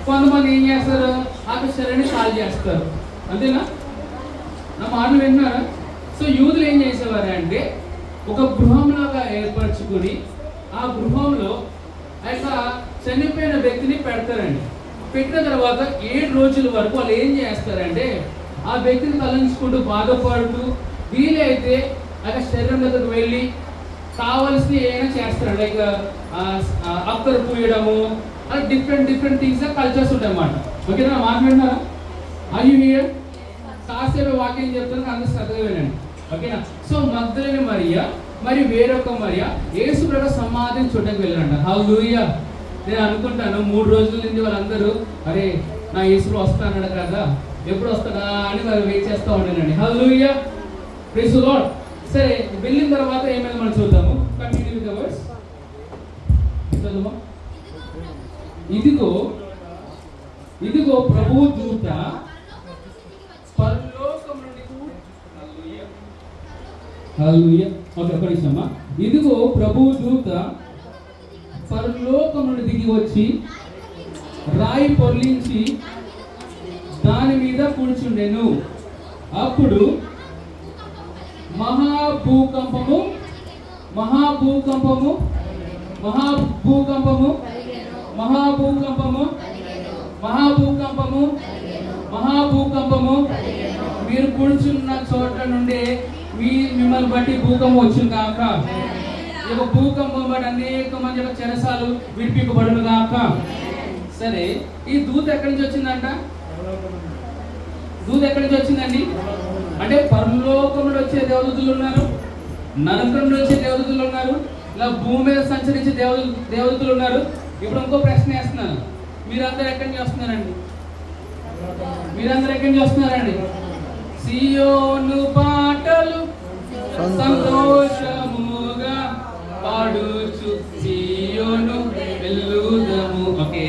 కొంతమంది ఏం చేస్తారు, ఆ శరీరాన్ని కాల్ చేస్తారు. అంతేనా? నా మాటలు వింటున్నారా? సో యూదులు ఏం చేసేవారు అంటే ఒక గృహంలాగా ఏర్పరచుకుని ఆ గృహంలో అట్లా చనిపోయిన వ్యక్తిని పెడతారండి. పెట్టిన తర్వాత 7 రోజుల వరకు వాళ్ళు ఏం చేస్తారంటే ఆ వ్యక్తిని తలంచుకుంటూ బాధపడుతూ వీలైతే ఆ శరీరం దగ్గరకు వెళ్ళి కావాల్సిన ఏమైనా చేస్తారు. లైక్ అక్కరు పూయడము, అలా డిఫరెంట్ థింగ్స్ కల్చర్స్ ఉంటాయి అన్నమాట. ఓకేనా? మాట్లాడినారా? అది మీరు కాసేపు వాక్యం చెప్తాను, అందరూ శ్రద్ధగా వినండి. ఓకేనా? సో మగ్దలేని మరియ మరి వేరొక మరియ యేసు ప్రభు సమాధిని చూడడానికి వెళ్ళారంట. హల్లెలూయా. నేను అనుకుంటాను 3 రోజుల నుంచి వాళ్ళందరూ అరే నా యేసు వస్తానన్నాడు కదా, ఎప్పుడు వస్తాడా అని వాళ్ళు వెయిట్ చేస్తూ ఉంటానండి. హల్లెలూయా, ప్రైజ్ ది లార్డ్. సరే, వెళ్ళిన తర్వాత ఏమైనా మనం చూద్దాము. Continue with the words. చదువు. ఇదిగో ప్రభువు దూత పరలోకం నుండి, హల్లెలూయా. ఓకే, ఒక నిమిషమ్మా. ఇదిగో ప్రభువు దూత పరలోకం నుండి దిగి వచ్చి రాయి పొర్లించి దాని మీద కూర్చుండెను. అప్పుడు మహాభూకంపము మీరు కూర్చున్న చోట నుండి మిమ్మల్ని బట్టి భూకంపం వచ్చింది కాక. ఈ యొక్క భూకంపం బట్టి అనేక మంది యొక్క చెరసాలు విడిపింపబడును కాక. సరే, ఈ దూత ఎక్కడి నుంచి వచ్చిందంట? దూత ఎక్కడి నుంచి వచ్చిందండి అంటే పరలోకంలో వచ్చే దేవదూతలు ఉన్నారు, నరకంలో వచ్చే దేవదూతలు ఉన్నారు, ఇలా భూమి మీద సంచరించే దేవదూతలు ఉన్నారు. ఇప్పుడు ఇంకో ప్రశ్న వేస్తున్నాను, మీరందరూ ఎక్కడి నుంచి వస్తున్నారండి? సియోను పాటలు సంతోషముగా పాడుచు సియోను వెళ్ళుదము. ఓకే,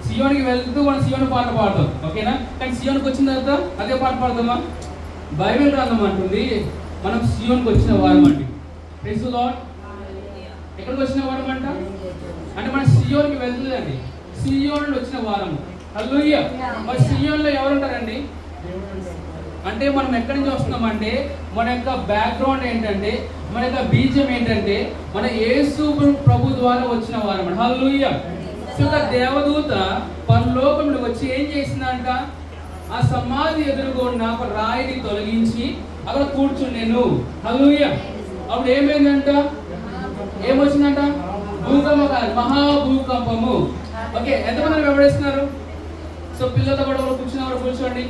సియోనికి వెళ్తూ మనం సియోను పాట పాడతాం. ఓకేనా? కానీ సియోనికి వచ్చిన తర్వాత అదే పాట పాడదామా? బైబిల్ గ్రంథం అంటుంది మనం సియోనికి వచ్చిన వారం అండి. Praise the lord. ఎక్కడికి వచ్చిన వారం అంట అంటే మనం సియోనికి వెళ్తుందండి, సియోన్ వచ్చిన వారం. హల్లెలూయా. మరి సియోన్లో ఎవరు ఉంటారండి అంటే మనం ఎక్కడి నుంచి వస్తున్నామంటే మన యొక్క బ్యాక్గ్రౌండ్ ఏంటంటే, మన యొక్క బీజం ఏంటంటే మన యేసు ప్రభు ద్వారా వచ్చిన వారం. హల్లెలూయా. సో దేవదూత పరలోకంలో వచ్చి ఏం చేసిందంట, ఆ సమాధి ఎదురుగా ఒక రాయిని తొలగించి అక్కడ కూర్చుండెను. హల్లెలూయా. అప్పుడు ఏమైందంట, ఏమొచ్చిందంట? భూకంపం కాదు, మహాభూకంపము. ఓకే, ఎంతమంది వెంబడిస్తున్నారు? సో పిల్లలతో కూడా కూర్చోండి.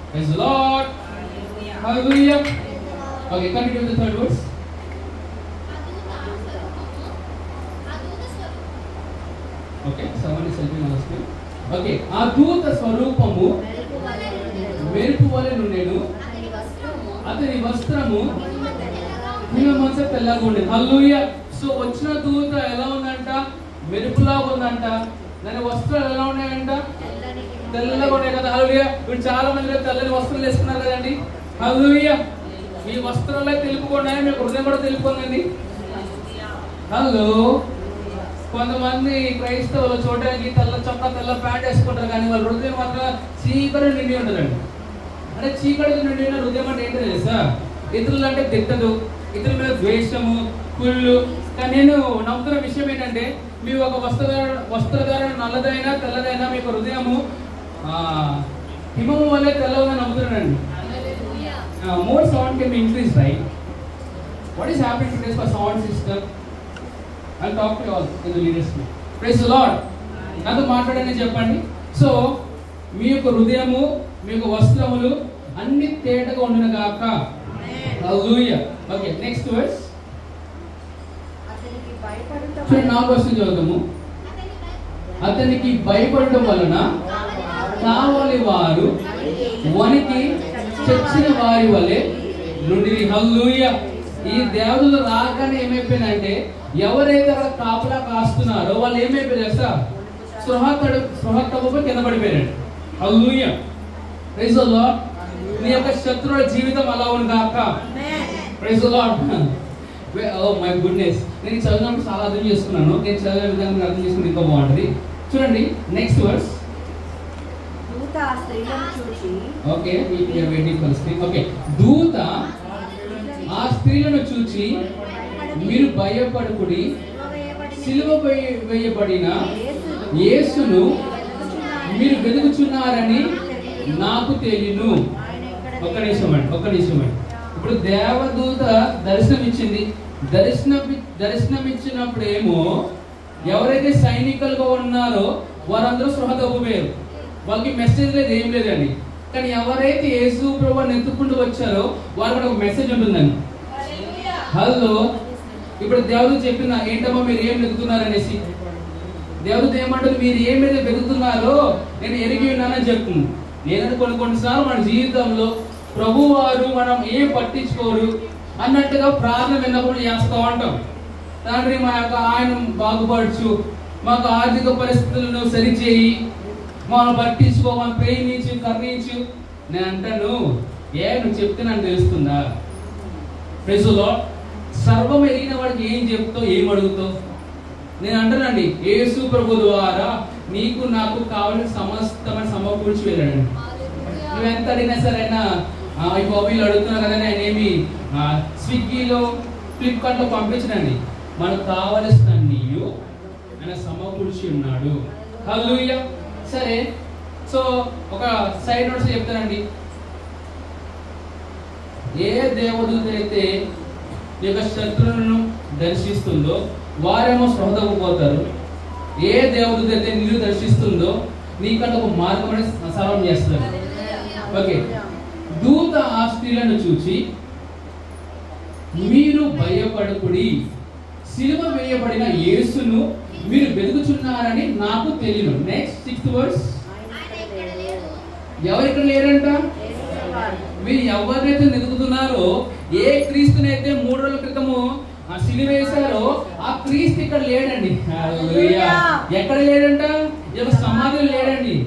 Praise the Lord. Hallelujah. Okay, continue with the third verse. Okay, someone is helping us. Okay, ఆ దూత స్వరూపము మెరుపు వలె నుండెను, అతని వస్త్రము హిమమంచ తెల్లగా ఉండేది. హల్లెలూయా. సో వచ్చిన దూత ఎలా ఉందంట? మెరుపులా ఉందంట. దాని వస్త్రాలు ఎలా ఉన్నాయంట? తెల్లగా ఉన్నాయి కదా. హల్లెలూయా. ఇప్పుడు చాలా మంది తెల్లని వస్త్రాలు వేసుకున్నారు కదండి. హల్లెలూయా. మీ వస్త్రాలే తెలుపుకున్నాయి, మీ హృదయం కూడా తెలుపుకుందండి. హలో, కొంతమంది క్రైస్తవులు చూడడానికి తెల్ల చొక్కా తెల్ల ప్యాంట్ వేసుకుంటారు, కానీ వాళ్ళ హృదయం మాత్రం చీకటి నిండి ఉంటుందండి. అంటే చీకటి నిండి ఉన్న హృదయం అంటే ఏంటో తెలుసా? ఇతరులు అంటే తిట్టదు, ఇతరుల మీద ద్వేషము, కుళ్ళు. కానీ నేను నమ్ముతున్న విషయం ఏంటంటే, మీ ఒక వస్త్రధారణ నల్లదైనా తెల్లదైనా మీకు హృదయము హిమము వల్లే తెల్లగా నమ్ముతున్నానండి. More sound can be increased, right? What is happening today for sound system? I'll talk to you all in the leadership. Praise the Lord. నాతో మాట్లాడని చెప్పండి. సో మీ యొక్క హృదయము, మీ యొక్క వస్త్రములు అన్ని తేటగా ఉండును గాక. హల్లెలూయా. Okay, next verse. నా క్వశ్చన్ చదువుతాము. అతనికి భయపడటం వలన కావలి వారు వనికి చచ్చిన వారి వలె నుండి. హల్లెలూయా. ఈ దేవతలు రాగానే ఏమైపోయిందంటే, ఎవరైతే అక్కడ కాపలా కాస్తున్నారో వాళ్ళు ఏమైపోయారు సార్? స్పృహ తప్ప కింద పడిపోయారు. హల్లెలూయా. Praise the Lord. నీ యొక్క శత్రువుల జీవితం అలా ఉందాక. Praise the Lord. Oh my goodness. నేను చదివినప్పుడు చాలా అర్థం చేసుకున్నాను. నేను చదివే విధానం అర్థం చేసుకుంటే ఇంకా బాగుంటుంది. చూడండి నెక్స్ట్ వర్స్. దూత ఆ స్త్రీలను చూచి ఓకే ఓకే దూత ఆ స్త్రీలను చూచి మీరు భయపడకుడి, సిలువ వేయబడిన యేసును మీరు వెతుకుచున్నారని నాకు తెలియను. ఒక్క నిమిషం అండి. ఇప్పుడు దేవదూత దర్శనమిచ్చింది. దర్శనమిచ్చినప్పుడు ఏమో ఎవరైతే సైనికులుగా ఉన్నారో వారందరూ స్పృహ తప్పిపోయారు. వాళ్ళకి మెసేజ్ లేదు, ఏం లేదండి. కానీ ఎవరైతే యేసు ప్రభువుని ఎత్తుకుంటూ వచ్చారో వాళ్ళకి ఒక మెసేజ్ ఉంటుందండి. హలో, ఇప్పుడు దేవుడు చెప్పిన ఏంటమ్మా మీరు ఏం వెతుకుతున్నారనేసి, దేవుడు ఏమంటుంది, మీరు ఏమైతే వెతుకుతున్నారో నేను ఎరిగి ఉన్నానని చెప్తుంది. లేదంటే కొన్నిసార్లు మన జీవితంలో ప్రభు వారు మనం ఏం పట్టించుకోరు అన్నట్టుగా ప్రార్థన విన్నప్పుడు చేస్తూ ఉంటాం. తండ్రి మా యొక్క ఆయన బాగుపరచు, మాకు ఆర్థిక పరిస్థితులను సరిచేయి, మనం పట్టించుకో, మనం ప్రేమించు, కరుణించు. నేను అంటాను, నువ్వు చెప్తే నాకు తెలుస్తుందా? Praise the lord. సర్వం ఎరిగిన వాడికి ఏం చెప్తావు, ఏం అడుగుతావు? నేను అంటానండి, యేసు ప్రభు ద్వారా నీకు నాకు కావాల్సిన సమస్తమైన సమకూర్చి వెళ్ళాడండి. నువ్వు ఎంత అడిగినా సరే అయినా ఈ బాబీలు అడుగుతున్నావు కదా, ఆయన ఏమి స్విగ్గీలో ఫ్లిప్కార్ట్లో పంపించడండి. మనకు కావలసిన నీయు ఆయన సమకూర్చి ఉన్నాడు. హల్లెలూయా. సరే, సో ఒక సైడ్ నోట్స్ చెప్తానండి. ఏ దేవదూత అయితే ఈ యొక్క శత్రువులను దర్శిస్తుందో వారేమో స్పృహతపోతారు. ఏ దేవదూత అయితే నిన్ను దర్శిస్తుందో నీకంటే ఒక మార్గం అనేది సర్వం చేస్తారు. ఓకే, దూత ఆ స్త్రీలను చూచి మీరు భయపడకుడి, సిలువ వేయబడిన యేసును మీరు వెతుకుచున్నారని నాకు తెలియను. Next 6th verse. ఎవరిక్కడ లేరంట? మీరు ఎవరినైతే వెతుకుతున్నారో, ఏ క్రీస్తునైతే 3 రోజుల క్రితము సిలువ వేశారో ఆ క్రీస్తు ఇక్కడ లేడండి. ఎక్కడ లేడంట? సమాధిలో లేడండి.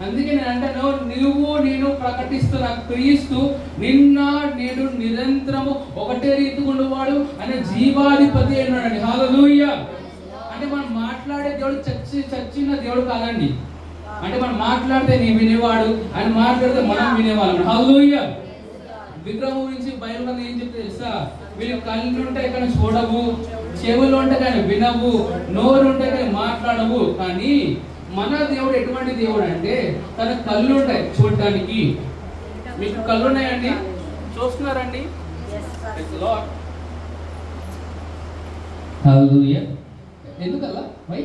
అందుకే నేను అంటాను, నువ్వు నేను ప్రకటిస్తున్న క్రీస్తు నిన్న నేడు నిరంతరము ఒకటే రీతిగా ఉండేవాడు అనే జీవాధిపతి అయినాడండి. హల్లెలూయా. అంటే మనం మాట్లాడే దేవుడు చచ్చిన దేవుడు కాదండి. అంటే మనం మాట్లాడితే నేను వినేవాడు, ఆయన మాట్లాడితే మనం వినేవాళ్ళం. హల్లెలూయా. విగ్రహం గురించి బైబిల్లో ఏం చెప్తే తెలుసా? వీళ్ళు కళ్ళు ఉంటాయి కానీ చూడవు, చెవులు ఉంటాయి కానీ వినవు, నోరు ఉంటాయి కానీ మాట్లాడవు. కానీ మన దేవుడు ఎటువంటి దేవుడు అంటే తన కళ్ళు ఉంటాయి చూడటానికి. మీకు కళ్ళు ఉన్నాయండి? చూస్తున్నారండి? ఎందుకల్లా వై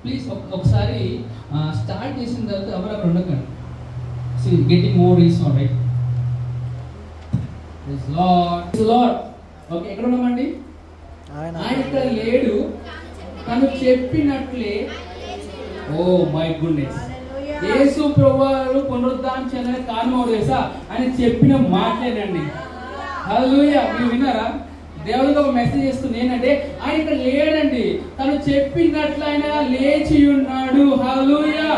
ప్లీజ్ ఒకసారి స్టార్ట్ చేసిన తర్వాత ఎవరు అక్కడ ఉండకండి. గెటింగ్ మోర్ రీస్ రైట్. ఓకే, ఎక్కడ ఉన్నామండి? ఆయన ఇక్కడ లేడు, తను చెప్పినట్లే. ఓ మై గుడ్నెస్. యేసు ప్రభువు పునరుద్ధానం చెందిన కారణం తెలుసా? ఆయన చెప్పిన మాటలేనండి. హల్లెలూయా. మీరు విన్నారా? దేవుడికి ఒక మెసేజ్ ఇస్తుంది ఏంటంటే ఆయన ఇక్కడ లేడండి, తను చెప్పినట్లు ఆయన లేచి ఉన్నాడు. హల్లెలూయా.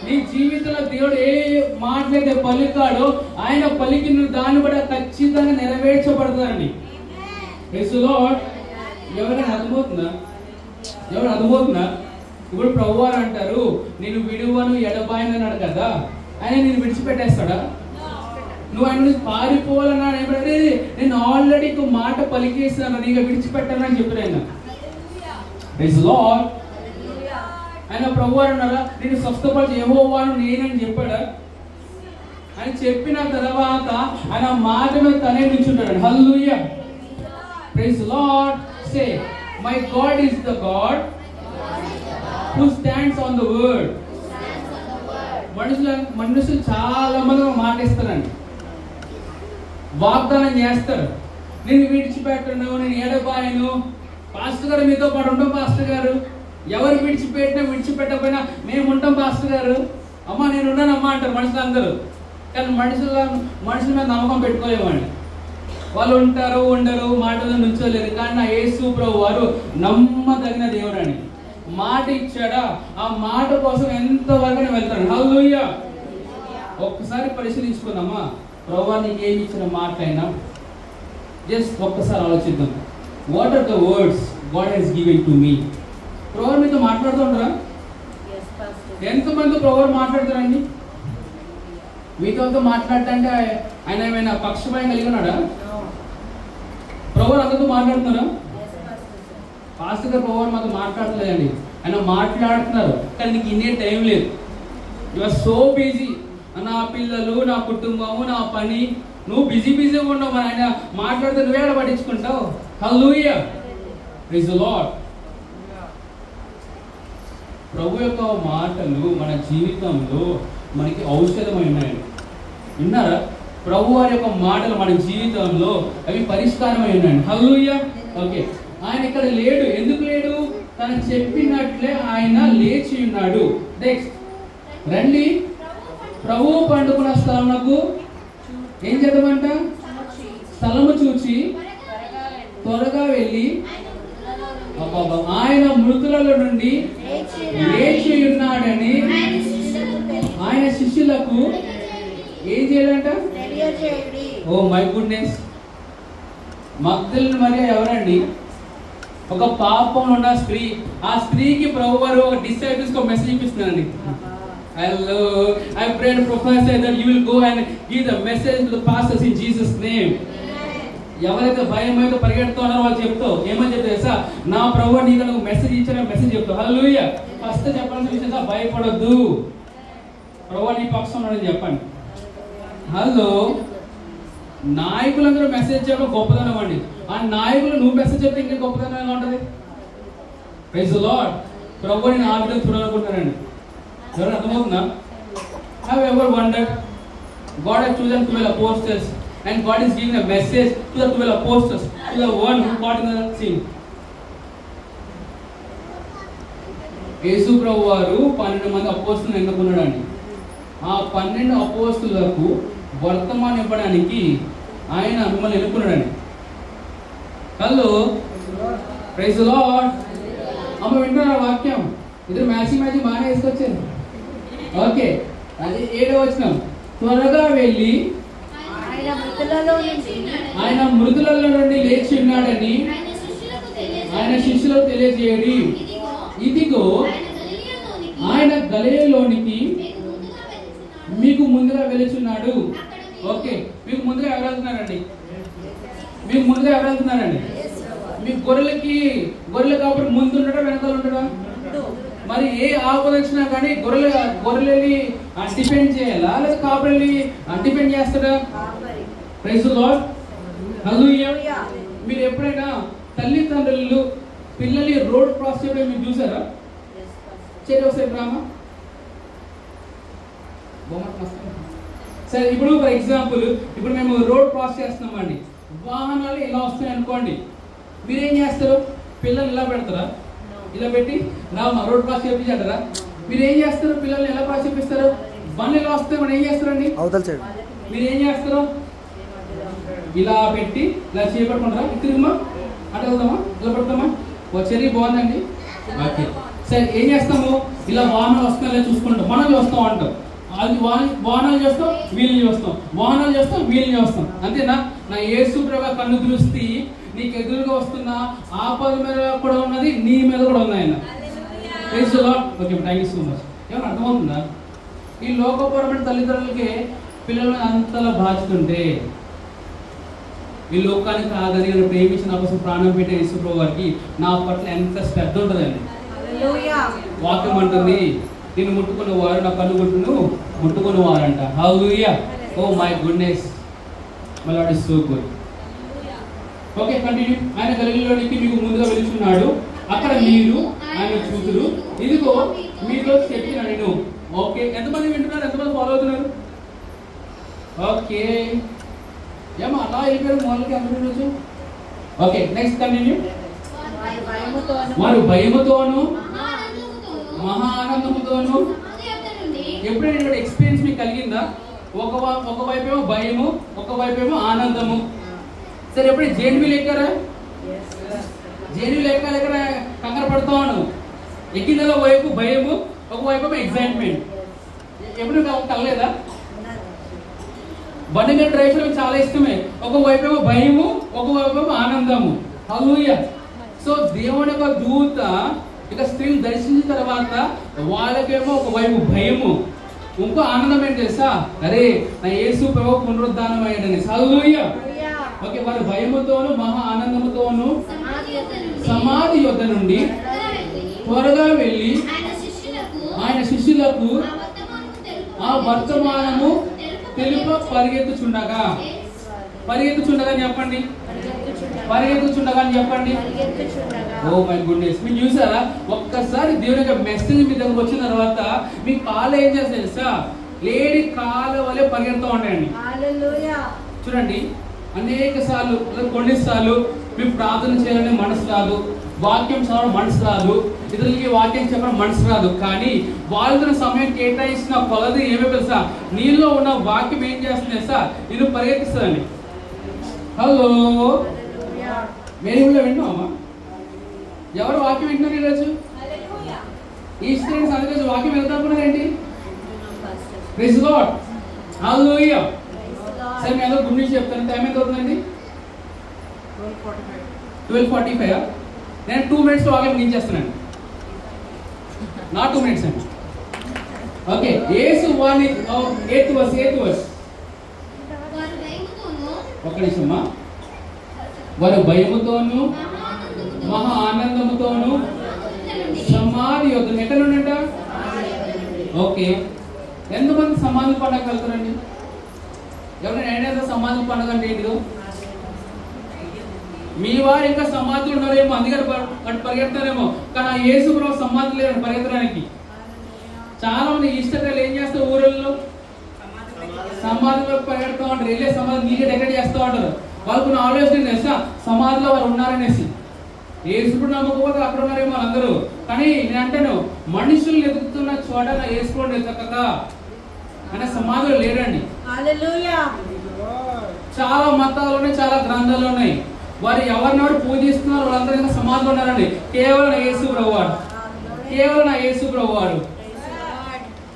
నీ జీవితంలో దేవుడు ఏ మాటలైతే పలికాడో ఆయన పలికిన దాన్ని కూడా ఖచ్చితంగా నెరవేర్చబడుతుందండి. యేసు లార్డ్. ఎవరైనా అర్థమవుతుందా? ఇప్పుడు ప్రభువారు అంటారు, నేను విడువను ఎడబాయను అన్నాడు కదా, ఆయన నేను విడిచిపెట్టేస్తాడా? నువ్వు ఆయన నుంచి పారిపోవాలన్నాడు. ఎప్పుడైతే నేను ఆల్రెడీ మాట పలికేస్తాను, నీకు విడిచిపెట్టానని చెప్పాను ఆయన. Praise lord. ఆయన ప్రభువారు అన్నారా, నేను స్వస్థపరిచి యెహోవాను నేనని చెప్పాడా? ఆయన చెప్పిన తర్వాత ఆయన మాట మీద తనే నిల్చుంటాడు. Hallelujah. Praise Lord. Say my God is the God who stands on the word. మనుషులు చాలా మంది మాటిస్తారండి, వాగ్దానం చేస్తారు. నేను విడిచిపెట్టను, నేను ఎడబాయను. పాస్టర్ గారు మీతో పాటు ఉంటాం. పాస్టర్ గారు ఎవరు విడిచిపెట్టినా విడిచిపెట్టకపోయినా మేము ఉంటాం. పాస్టర్ గారు అమ్మ నేను ఉన్నాను అమ్మ అంటారు మనుషులు అందరూ. కానీ మనుషుల మీద నమ్మకం పెట్టుకోలేమండి. వాళ్ళు ఉంటారు ఉండరు, మాటలు నుంచోలేరు. కానీ నా యేసు ప్రభు వారు నమ్మదగిన దేవుడు అని. మాట ఇచ్చాడా, ఆ మాట కోసం ఎంతవరకు వెళ్తాడు. హల్లెలూయా. ఒక్కసారి పరిశీలించుకుందామా, ప్రభువా నీకు ఏమి ఇచ్చిన మాటలైనా? జస్ట్ ఒక్కసారి ఆలోచిద్దాం. What are the words God has given to me? ప్రభు మీతో మాట్లాడుతుంటారా? ఎంతమంది ప్రభు మాట్లాడతారండి? మీతో మాట్లాడటంటే ఆయన ఏమైనా పక్షపాతం కలిగి ఉన్నాడా? ప్రభు అందరితో మాట్లాడుతున్నారా? పాస్టర్ గారు ప్రభు మాతో మాట్లాడలేదండి, ఆయన మాట్లాడుతున్నారు, కానీ నీకు ఇన్నే టైం లేదు. You are so busy. నా పిల్లలు, నా కుటుంబము, నా పని, నువ్వు బిజీగా ఉండవు. మరి ఆయన మాట్లాడితే నువ్వే ఎక్కడ పట్టించుకుంటావు? హల్లెలూయా, ప్రైజ్ ది లార్డ్. ప్రభు యొక్క మాటలు మన జీవితంలో మనకి ఔషధమై ఉన్నాయండి. విన్నారా? ప్రభు వారి యొక్క మాటలు మన జీవితంలో అవి పరిష్కారమై ఉన్నాయండి. హల్లెలూయా. ఓకే, ఆయన ఇక్కడ లేడు. ఎందుకు లేడు? తను చెప్పినట్లే ఆయన లేచి ఉన్నాడు. నెక్స్ట్ రండి, ప్రభు పండుకున్న స్థలమునకు ఏం చేద్దామంట? స్థలము చూచి త్వరగా వెళ్ళి ఆయన మృతులలో నుండి లేచి ఉన్నాడని ఆయన శిష్యులకు ఏం చేయాలంట? ఓ మై గుడ్నెస్. మగ్దలేనే మరియ ఎవరండి? ఒక పాపంలో ఉన్న స్త్రీ. ఆ స్త్రీకి ప్రభు వారు ఒక డిసైపుల్స్ కి మెసేజ్ ఇస్తున్నారండి. Hello, I pray and prophesy that you will go and give the message to the pastors in Jesus' name. ఎవరైతే భయమైతే పరిగెడుతున్నారో వాళ్ళు చెప్తావు ఏమని చెప్తా? నా ప్రభు నీకు నాకు మెసేజ్ ఇచ్చిన మెసేజ్ చెప్తావు. హల్లెలూయా. ఫస్ట్ చెప్పాల్సిన విషయం, భయపడొద్దు, ప్రభు నీ పక్షం ఉన్నాడని చెప్పండి. హలో, నాయకులందరూ మెసేజ్ చెప్పడం గొప్పదనం అండి. ఆ నాయకులు నువ్వు మెసేజ్ చెప్తే ఇంకా గొప్పదనం ఎలా ఉంటుంది? Praise the lord. ప్రభు నేను ఆ విధంగా చూడాలనుకుంటానండి. ఎవరు అర్థమవుతుందా? Have you ever wondered? God has chosen 12 apostles and God is giving a message to the 12 apostles, to the one who got in the sin. యేసు ప్రభు వారు 12 మంది అపోస్తలులను ఎన్నుకున్నాడండి. ఆ 12 అపోస్తలులకు వర్తమానం ఇవ్వడానికి ఆయన మిమ్మల్ని ఎన్నుకున్నాడండి. Hello, praise the Lord. అమ్మ వింటున్నారా వాక్యం? ఇద్దరు మ్యాచింగ్ బాగానే వేసుకొచ్చారు. ఓకే, అది 7వ వచనం. త్వరగా వెళ్ళి ఆయన మృతులలో నుండి లేచి ఉన్నాడని ఆయన శిష్యులకు తెలియజేయడి. ఇదిగో ఆయన గలిలయలోనికి మీకు ముందుగా వెళుచున్నాడు. ఓకే, మీకు ముందుగా ఎవరు వెళ్తున్నారండి? మీకు ముందుగా ఎవరు వెళ్తున్నారండి? మీ గొర్రెలు కాబట్టి ముందు ఉండడం వెనకాల ఉండడం? మరి ఏ ఆపద వచ్చినా కానీ గొర్రెల్ని డిపెండ్ చేయాలా లేదా కాపరిని డిపెండ్ చేస్తాడా? Praise the lord. హల్లెలూయా. మీరు ఎప్పుడైనా తల్లిదండ్రులు పిల్లల్ని రోడ్ క్రాస్ చేయడం మీరు చూసారా? చేయండి ఒకసారి డ్రామా. సరే, ఇప్పుడు ఫర్ ఎగ్జాంపుల్ ఇప్పుడు మేము రోడ్ క్రాస్ చేస్తున్నామండి. వాహనాలు ఇలా వస్తాయి అనుకోండి, మీరేం చేస్తారు? పిల్లలు ఇలా పెడతారా? ఇలా పెట్టి రామా రోడ్ క్రాస్ చేయించారా? మీరు ఏం చేస్తారు? పిల్లల్ని ఎలా క్రాస్ చేపిస్తారు? బండ్లు ఇలా వస్తే మనం ఏం చేస్తారండి? మీరు ఏం చేస్తారు? ఇలా పెట్టి ఇలా చేపట్టుకుంటారా? తిరుగుమా అటు వెళ్దామా? ఇలా పెడతామా? వచ్చేది బాగుందండి. ఓకే, సరే ఏం చేస్తాము? ఇలా వాహనాలు వస్తున్నాయి చూసుకుంటాం, మనం చూస్తాం అంటాం. అది వాహనాలు చేస్తాం, వీళ్ళని చూస్తాం, వాహనాలు చేస్తాం, వీళ్ళని చూస్తాం. అంతేనా? నా యేసు ప్రభు కన్ను దృష్టి నీకు ఎదురుగా వస్తున్న ఆపద మీద కూడా ఉన్నది, నీ మీద కూడా ఉంది ఆయన. Praise the lord. Okay, thank you so much. ఏమన్నా అర్థమవుతుందా? ఈ లోకపరమైన తల్లిదండ్రులకి పిల్లల అంతలా బాధ్యత ఉంటే, ఈ లోకానికి కాదని నేను ప్రేమించి నా కోసం ప్రాణం పెట్టే యేసు ప్రభు వారికి నా పట్ల ఎంత శ్రద్ధ ఉంటుందండి. వాక్యం అంటుంది, నేను ముట్టుకున్న వారు నా కన్ను గుట్టును ముట్టుకున్న వారంట. Hallelujah. Oh my goodness, my Lord is so good. Okay, continue. ఆయన గలిలయలోనికి మీకు ముందుగా వెళుచున్నాడు, అక్కడ మీరు ఆయన చూతురు. ఇదిగో మీతో చెప్పిన నేను. ఓకే, ఎంతమంది వింటున్నారు? ఎంతమంది ఫాలో అవుతున్నారు? ఓకే, ఏమో అలా వెళ్ళిపోయారు మొదలకి అందరూ రోజు. Okay, next continue. వారు భయముతోను మహా ఆనందముతోను. ఎప్పుడైనా ఎక్స్పీరియన్స్ మీకు కలిగిందా? ఒకవైపేమో భయము, ఒకవైపేమో ఆనందము. సరే, ఎప్పుడు జేఎన్బీలు ఎక్కారా? జేఎన్బీలు ఎక్కడ కంగారు పడుతాను. ఎక్కిన వైపు భయము, ఒకవైపు ఎక్సైట్మెంట్. ఎప్పుడు కలలేదా? బండి మీద డ్రైవ్ చేయడం చాలా ఇష్టమే. ఒకవైపు భయము, ఒకవైపు ఆనందము. హల్లెలూయా. సో దేవుని యొక్క దూత ఇక స్త్రీలు దర్శించిన తర్వాత వాళ్ళకేమో ఒక వైపు భయము, ఇంకో ఆనందం ఏంటి తెలుసా? అరే నా యేసు ప్రభు పునరుద్ధానం అయ్యాడని. హల్లెలూయా. ఓకే, వారు భయముతోను మహా ఆనందముతోను సమాధి యొద్ద నుండి త్వరగా వెళ్ళి ఆయన శిష్యులకు ఆ వర్తమానము తెలుప పరిగెత్తుచుండగా అని చెప్పండి. పరిగెత్తుచుండగా అని చెప్పండి. ఓ మై గుడ్నెస్, మీరు చూసారా? ఒక్కసారి దేవుని యొక్క మెసేజ్ మీ దగ్గరకు వచ్చిన తర్వాత మీ కాళ్ళు ఏం చేస్తాయి తెలుసా? లేడీ కాళ్ళ వల్లే పరిగెడుతూ ఉంటాయండి. చూడండి, అనేక సార్లు కొన్నిసార్లు మీరు ప్రార్థన చేయాలని మనసు రాదు, వాక్యం చదవడం మనసు రాదు, ఇతరులకి వాక్యం చెప్పడం మనసు రాదు. కానీ వాళ్ళతో సమయం కేటాయించిన కొలది ఏమో తెలుసా? నీలో ఉన్న వాక్యం ఏం చేస్తుంది తెలుసా? నేను పరిగెత్తిస్తుందండి. హలో, మేము వింటామా? ఎవరు వాక్యం వింటున్నారు ఈరోజు? ఈ స్టూడెంట్స్ అందరూ వాక్యం వెళ్తానుకున్నారేంటి? Praise lord. హల్లెలూయా. సరే, మీ అందరూ గుడ్ న్యూస్ చెప్తాను. టైం ఎంత అవుతుందండి? 12:45. నేను 2 minutes వాక్యం ముగించేస్తున్నాను. నా 2 minutes అండి. ఓకే, యేసు వాని 8th verse. ఒక నిమిషమ్మా. వారు భయముతోను మహా ఆనందముతోను సమాధి యొద్ద. ఎక్కడ నుండంట? ఓకే, ఎంతమంది సమాధి పండుగ వెళ్తారండి? ఎవరైనా సమాధి పండుగ అంటే ఏంటిదో? మీ వారు ఇంకా సమాధులు ఉన్నారేమో, అందుకని పరిగెడతారేమో. కానీ ఆ యేసు ప్రభు సమాధి లేదండి పరిగెత్తడానికి. చాలా మంది ఈస్టర్ ఏం చేస్తారు? ఊళ్ళో సమాధిలో పరిగెడుతూ ఉంటారు. వెళ్ళే సమాధి నీళ్ళు డెకరేట్ చేస్తూ ఉంటారు. వాళ్ళకు ఆలోచన తెలుసా? సమాధిలో వారు ఉన్నారనేసి. యేసుడు నమ్మకపోతే అక్కడ ఉన్నారేమో అందరూ. కానీ నేను అంటాను, మనుషులు ఎదుగుతున్న చోట యేసుడు ఎదగక అనే సమాధిలో లేడండి. చాలా మతాలు ఉన్నాయి, చాలా గ్రంథాలు ఉన్నాయి. వారు ఎవరినెవరు పూజిస్తున్నారు వాళ్ళందరూ ఇంకా సమాధిలో ఉన్నారండి. కేవలం యేసు ప్రభువాడు, కేవలం నా యేసు ప్రభువాడు,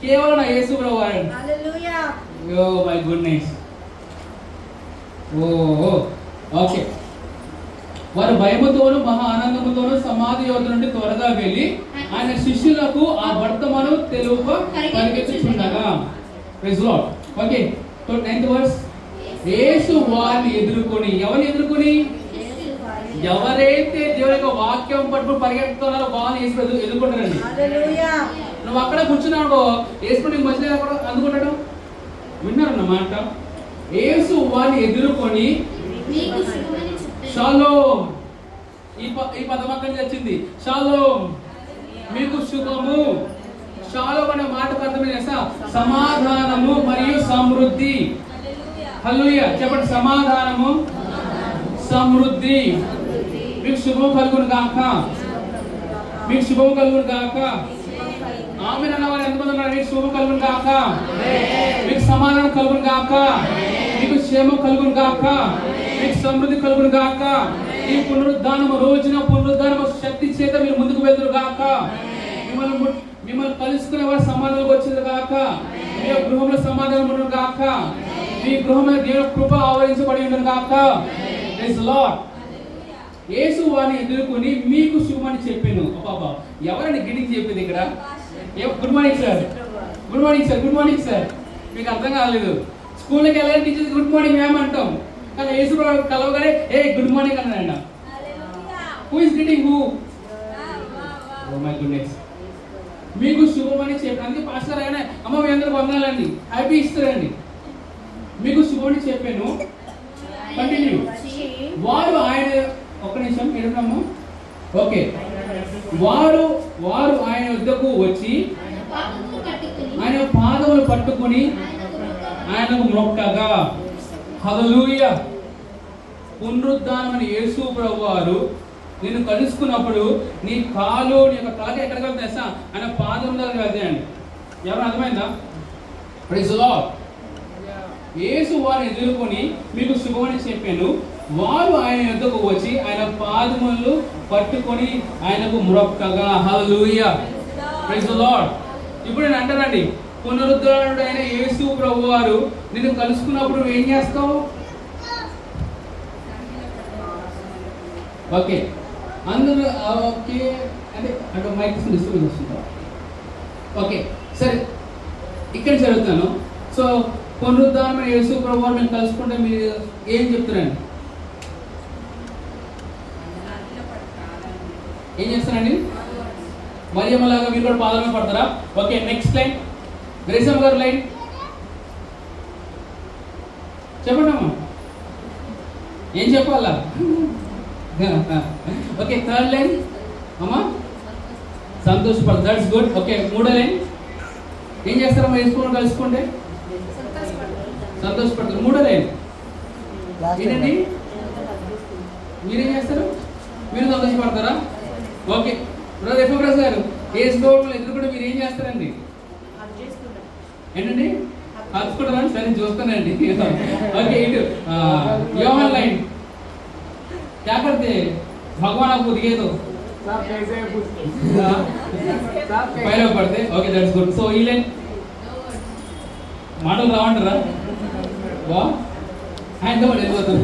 కేవలం నా యేసు ప్రభువాడు. Oh my goodness. ఓకే, వారు భయముతోను మహా ఆనందముతోను సమాధి యొద్ద నుండి త్వరగా వెళ్ళి ఆయన శిష్యులకు ఆ వర్తమానం తెలుప పరిగెత్తుచుండగా. Praise Lord. Okay, 9th verse. యేసు వారిని ఎదుర్కొని, ఎవరిని ఎదుర్కొని? ఎవరైతే దేవుని యొక్క వాక్యం పట్టుకుని పరిగెత్తుతున్నారో వాళ్ళని యేసు ఎదుర్కొంటారండి. నువ్వు అక్కడ కూర్చున్నావు, యేసు నీకు మంచిగా అక్కడ అందుకుంటాడు. విన్నారన్నమాట. యేసు వారిని ఎదుర్కొని షాలోమ్, ఈ పదం అక్కడి నుంచి వచ్చింది. షాలోమ్, మీకు శుభము. షాలోమ్ అనే మాటకు అర్థం చేస్తా సమాధానము మరియు సమృద్ధి. హల్లెలూయా. చెప్పండి, సమాధానము సమృద్ధి. మీకు శుభం కలుగును గాక, మీకు శుభం కలుగును గాక. ఆమేన్ అన్నవారు ఎంతమంది ఉన్నారు? మీకు శుభం కలుగును గాక, మీకు సమాధానం కలుగును గాక, మీకు క్షేమం కలుగును గాక, మీకు సమృద్ధి కలుగును గాక. ఈ పునరుద్ధానము రోజున పునరుద్ధానము శక్తి చేత మీరు ముందుకు వెళ్తురు గాక. మిమ్మల్ని కలుసుకునే వారు సమాధానం వచ్చేది గాక. మీ గృహంలో సమాధానం ఉండను గాక. మీ గృహంలో దేవుని కృప ఆవరించబడి ఉండను గాక. Praise lord. యేసు వారిని ఎదుర్కొని మీకు శుభమని చెప్పాను. బాబా, ఎవరండి గిడింగ్ చెప్పింది ఇక్కడ? Good morning sir, good morning sir, good morning sir. మీకు అర్థం కాలేదు. స్కూల్కి వెళ్ళాలి, టీచర్స్ గుడ్ మార్నింగ్ మ్యామ్ అంటాం. కానీ యేసు కలవగానే ఏ గుడ్ మార్నింగ్ అన్నాడు. Who is greeting who? Oh my goodness. మీకు శుభమని చెప్పి, అందుకే పాస్టర్ అయినా అమ్మ మీ అందరూ వందాలండి, హ్యాపీ ఇస్తారండి. మీకు శుభమని చెప్పాను. కంటిన్యూ. వారు ఆయన, ఒక్క నిమిషం ఎడున్నాము. ఓకే, వారు ఆయన వద్దకు వచ్చి ఆయన పాదములు పట్టుకుని ఆయనకు మొక్కగా. హల్లెలూయా. పునరుద్ధానమని యేసు ప్రభువారు నిన్ను కలుసుకున్నప్పుడు నీ కాలు, నీ యొక్క తలకి ఎక్కడికి వెళ్తాయి తెలుసా? ఆయన పాదం దగ్గర వెళ్తాయండి. ఎవరు అర్థమైందా? Praise lord. యేసు వారిని ఎదుర్కొని మీకు శుభమని చెప్పాను. వారు ఆయన యొద్దకు వచ్చి ఆయన పాదములు పట్టుకొని ఆయనకు మొక్కగా. హల్లెలూయా. Praise Lord. ఇప్పుడు నేను అంటానండి, పునరుద్ధరణుడైన యేసు ప్రభువారు నిన్ను కలుసుకున్నప్పుడు నువ్వు ఏం చేస్తావు? ఓకే, అందులో ఓకే అంటే అక్కడ మైక్ డిస్టర్బెన్స్ వస్తుందా? ఓకే సరే, ఇక్కడ చదువుతాను. సో పునరుద్ధానమైన యేసు ప్రభువుని మేము కలుసుకుంటే మీరు ఏం చెప్తారండి? ఏం చేస్తారండి? మరియమ్మలాగా మీరు కూడా పాదమే పడతారా? ఓకే, నెక్స్ట్ లైన్ గ్రేసమ్మ గారు లైన్ చెప్పండి అమ్మా, ఏం చెప్పాలా? ఓకే, థర్డ్ లైన్ అమ్మా సంతోషపడ, దట్స్ గుడ్. ఓకే, మూడో లైన్ ఏం చేస్తారమ్మా యేసుని కలుసుకుంటే? సంతోషపడతారు. మూడో లైన్ ఏంటండి? మీరేం చేస్తారు? మీరు సంతోషపడతారా? ఓకే, బ్రదర్ ఎఫ్ఎస్ గారు యేసు ప్రభువుని ఎదుర్కొంటే మీరు ఏం చేస్తారండి? ఏంటండి? హత్తుకుంటారా? సరే చూస్తానండి. ఓకే, ఇటు యోహాన్ లైన్ क्या करते भगवान आपको दिए तो పైన పడితే. Okay, that's good. సో ఈ లైన్ మాటలు రావంటారా? వా ఆయనతో వెళ్ళిపోతాం.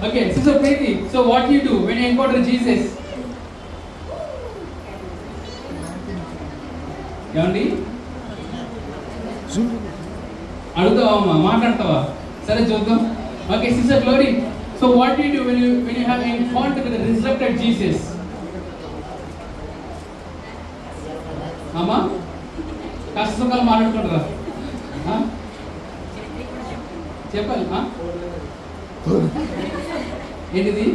Okay, so Preethi, so what you do when you encounter Jesus? ఏమండి అడుగుతావా అమ్మా, మాట్లాడతావా? సరే చూద్దాం. Okay, Sister Glory. So what do you do when you have encounter with the resurrected Jesus? Amma, కష్టసుఖాలు మాట్లాడుకుంటారా? చెప్పాలి. ఏంటిది?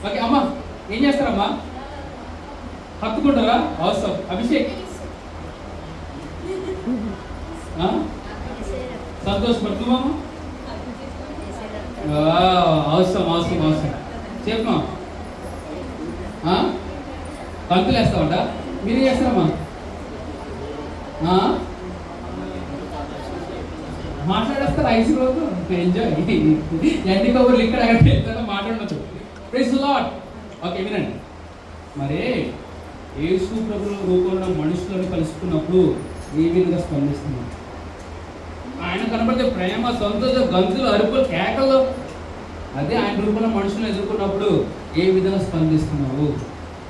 ఓకే అమ్మా, ఏం చేస్తారమ్మా? హత్తుకుంటారా? అవసరం. అభిషేక్ సంతోషపడుతున్నామా? అవసరం అవసరం అవసరం. చెప్పమా, కంతులు వేస్తామంట. మీరేం చేస్తారమ్మా? మాట్లాడేస్తారు. ఐస్ రోజు ఎంజాయ్. ఎన్ని కబుర్లు ఇక్కడ అక్కడ వెళ్తారో మాట్లాడచ్చు. Praise the lord. ఓకే, వినండి. మరి యేసు ప్రభువు రూపంలో మనుషులను కలుసుకున్నప్పుడు ఏ విధంగా స్పందిస్తున్నాం? ఆయన కనబడితే ప్రేమ, సంతోషం, గంతులు, అరుపులు, కేకలు. అదే ఆయన రూపంలో మనుషులను ఎదుర్కొన్నప్పుడు ఏ విధంగా స్పందిస్తున్నావు?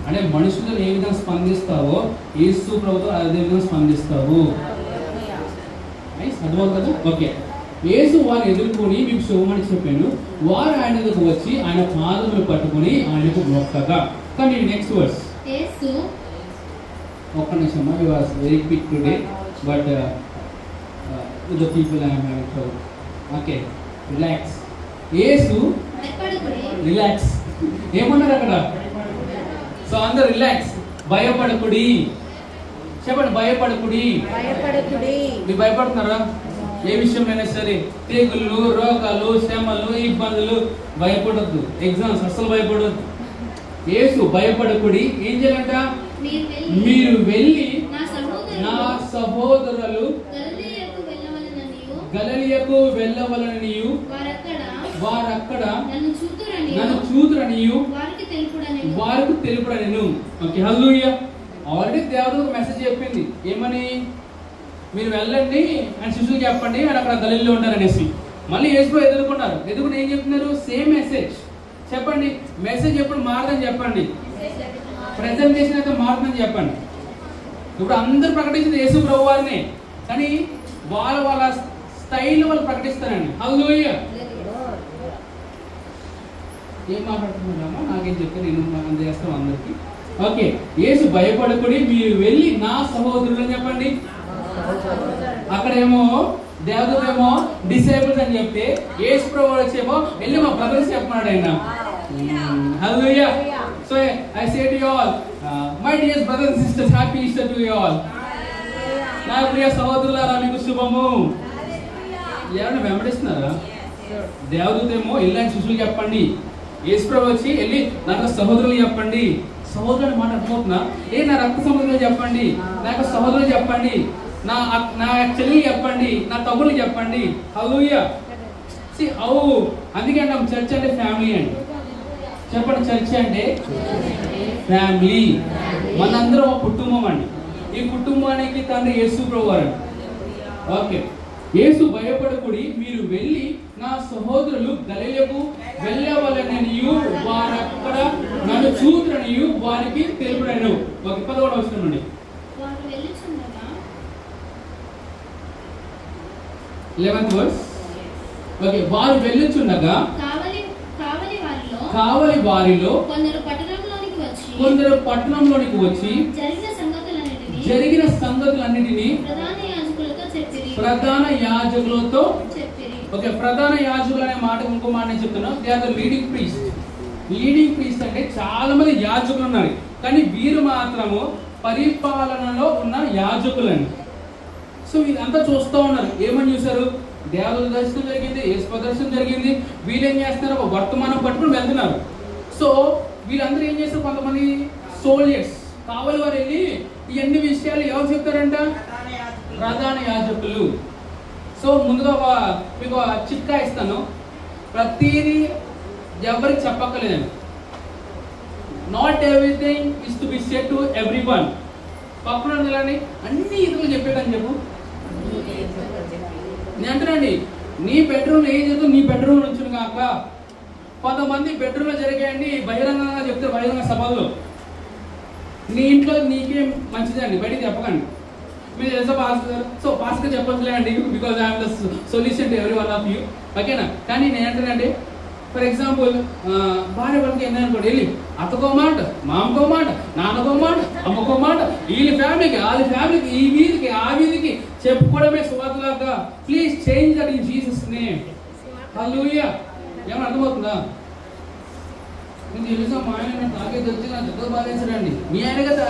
అంటే మనుషులను ఏ విధంగా స్పందిస్తావో యేసు ప్రభుతో అదే విధంగా స్పందిస్తావు. అర్థమవుతుంది కదా? ఓకే, యేసు వారిని ఎదుర్కొని మీకు శుభమని చెప్పాను. వారు ఆయన దగ్గరకు వచ్చి ఆయన పాదములు పట్టుకుని ఆయనకు మొక్కగా. కానీ నెక్స్ట్ వర్స్ ఒక్క నిమిషం. You was very quick today but with the people I am having trouble. Okay, relax. Yesu relax ఏమన్నారు అక్కడ? సో అందరూ రిలాక్స్. భయపడకుడి. చెప్పండి, భయపడకుడి. మీరు భయపడుతున్నారా? ఏ విషయంలో సరే, తెగుళ్ళు, రోగాలు, శ్రమలు, ఇబ్బందులు, భయపడద్దు. ఎగ్జామ్స్ అస్సలు భయపడద్దు. యేసు భయపడకుడి. ఏం చేయాలంట? మీరు వెళ్ళి నా సహోదరులు గలిలయకు వెళ్ళవలననియు వారక్కడ నన్ను చూతురనియు వారికి తెలుపుడనెను. ఓకే, హల్లెలూయా. ఆల్రెడీ దేవుడు ఒక మెసేజ్ చెప్పింది. ఏమని? మీరు వెళ్ళండి అని శిష్యులకు చెప్పండి, ఆయన అక్కడ గలిలయలో ఉంటారనేసి. మళ్ళీ యేసు ఎదుర్కొన్నారు. ఎదుర్కొని ఏం చెప్తున్నారు? Same message. చెప్పండి, మెసేజ్ ఎప్పుడు మారదని చెప్పండి. ప్రెజెంటేషన్ అయితే మారుతుందని చెప్పండి. ఇప్పుడు అందరూ ప్రకటించింది యేసు ప్రభు వారిని, కానీ వాళ్ళ స్టైల్ వాళ్ళు ప్రకటిస్తారండి. హల్లెలూయా. ఏం మాట్లాడుతున్నారమ్మా? నాకేం చెప్తే నేను చేస్తాం అందరికి. ఓకే, యేసు భయపడకుడి, మీరు వెళ్ళి నా సహోదరులు అని చెప్పండి. అక్కడేమో దేవదూతేమో డిసేబుల్స్ అని చెప్తే యేసు ప్రభు వచ్చేమో వెళ్ళి మా బ్రదర్స్ చెప్పన్నాడు ఆయన. Hallelujah. So I say to you all, my dear brothers and sisters, happy Easter to you all. నా ప్రియ సహోదరులారా, మీకు శుభము. ఎవరైనా వెంబడిస్తున్నారా? దేవదూతేమో వెళ్ళి ఆయన శిష్యులు చెప్పండి. యేసు ప్రభు వచ్చి వెళ్ళి నాకు సహోదరులు చెప్పండి. సహోదరుని మాట అర్థమవుతున్నా? నా రక్త సహోదరులు చెప్పండి, నాకు సహోదరులు చెప్పండి, నా చెల్లి చెప్పండి, నా తమ్ముళ్ళు చెప్పండి. హల్లెలూయా. అందుకే అంటాం చర్చ్ అంటే ఫ్యామిలీ అండి. చెప్పండి, చర్చ్ అంటే ఫ్యామిలీ. మనందరం ఒక కుటుంబం అండి. ఈ కుటుంబానికి తండ్రి యేసు ప్రభువు వారు. ఓకే, యేసు భయపడకుడి, మీరు వెళ్ళి నా నా సహోదరులు గలిలయకు వెళ్ళవలెననియు వారక్కడ నన్ను చూతురనియు వారికి తెలుపుడెను. 11వ వచనం నుండి 11th verse. ఓకే, వారు వెళ్ళుచుండగా కావలి వారిలో కొందరు పట్టణంలోనికి వచ్చి జరిగిన సంగతులన్నిటినీ ప్రధాన యాజకులతో ఓకే, ప్రధాన యాజకులు అనే మాట ఇంకో మాట నేను చెప్తున్నాను. They are the leading priest. Leading priest అంటే చాలా మంది యాజకులు ఉన్నారు, కానీ వీరు మాత్రము పరిపాలనలో ఉన్న యాజకులని. సో వీరంతా చూస్తూ ఉన్నారు. ఏమని చూసారు? దేవతల దర్శనం జరిగింది, యేసు దర్శనం జరిగింది. వీళ్ళు ఏం చేస్తున్నారు? ఒక వర్తమానం పట్టుకుని వెళ్తున్నారు. సో వీళ్ళందరూ ఏం చేస్తారు? కొంతమంది సోల్జర్స్ కావాలి వారు వెళ్ళి ఇవన్నీ విషయాలు ఎవరు చెప్తారంట? ప్రధాన యాజకులు. సో ముందుగా మీకు చిట్కా ఇస్తాను. ప్రతిదీ ఎవరికి చెప్పక్కర్లేదండి. Not everything is to be said to everyone. పక్కన వెళ్ళండి, అన్ని ఇతరులు చెప్పేటని చెప్పు. నేను అంటానండి, నీ బెడ్రూమ్లో ఏం చెప్తావు నీ బెడ్రూమ్ నుంచి కాక కొంతమంది బెడ్రూమ్లో జరిగాయండి బహిరంగంగా చెప్తారు, బహిరంగ సభల్లో. నీ ఇంట్లో నీకేం మంచిదండి, బయటికి చెప్పకండి. మీరు తెలుసా పాస్టర్ గారు? సో పాస్టర్ చెప్పట్లేదండి, because I'm the solution to every one of you. ఓకేనా? కానీ నేను అంటానండి, ఫర్ ఎగ్జాంపుల్ భార్య వాళ్ళకి ఏంటనుకోండి, వెళ్ళి అత్తకో మాట, మామకో మాట, నాన్నకో మాట, అమ్మకో మాట, వీళ్ళ ఫ్యామిలీకి వాళ్ళ ఫ్యామిలీకి ఈ వీధికి ఆ వీధికి చెప్పుకోవడమే సువార్తలాగా. Please change that in Jesus name. Hallelujah. ఏమన్నా అర్థమవుతుందా? నేను తెలుసా, మా ఆయన తాగే వచ్చి నా చిత్తకు బాధేసాడండి. మీ ఆయన కదా,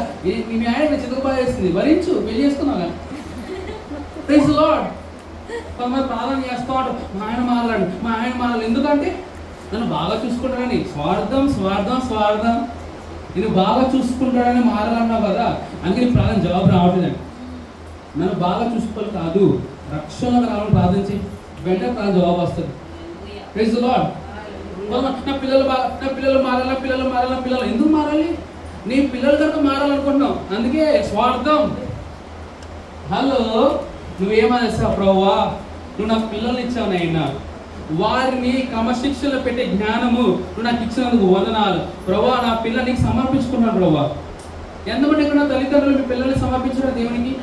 మీ ఆయన చిత్తకు బాధేస్తుంది, భరించు, పెళ్లి చేసుకున్నాగా. Praise the lord. కొంతమంది ప్రార్థన చేస్తాడు, మా ఆయన మారాలండి, మా ఆయన మారాలి. ఎందుకంటే నన్ను బాగా చూసుకుంటాడని. స్వార్థం స్వార్థం స్వార్థం. నేను బాగా చూసుకుంటాడని మారాలన్నావు కదా, అందుకే ప్రార్థన జవాబు రావట్లేదండి. నన్ను బాగా చూసుకోవాలి కాదు, రక్షణకు రావాలని ప్రార్థించి వెంటనే ప్రార్థన జవాబు వస్తుంది. Praise the lord. నా పిల్లలు మారాలి. ఎందుకు మారాలి? నీ పిల్లలు కనుక మారాలనుకుంటున్నావు, అందుకే స్వార్థం. హలో, నువ్వేమనేస్తావు? ప్రభువా, నువ్వు నాకు పిల్లల్ని ఇచ్చావు నాయనా, వారిని క్రమశిక్షణలో పెట్టే జ్ఞానము నువ్వు నాకు ఇచ్చినందుకు వందనాలు ప్రభువా. నా పిల్లల్ని సమర్పించుకున్నాను ప్రభువా. ఎంతమంది ఇక్కడ నా తల్లిదండ్రులు మీ పిల్లల్ని సమర్పించారా? దేవునికి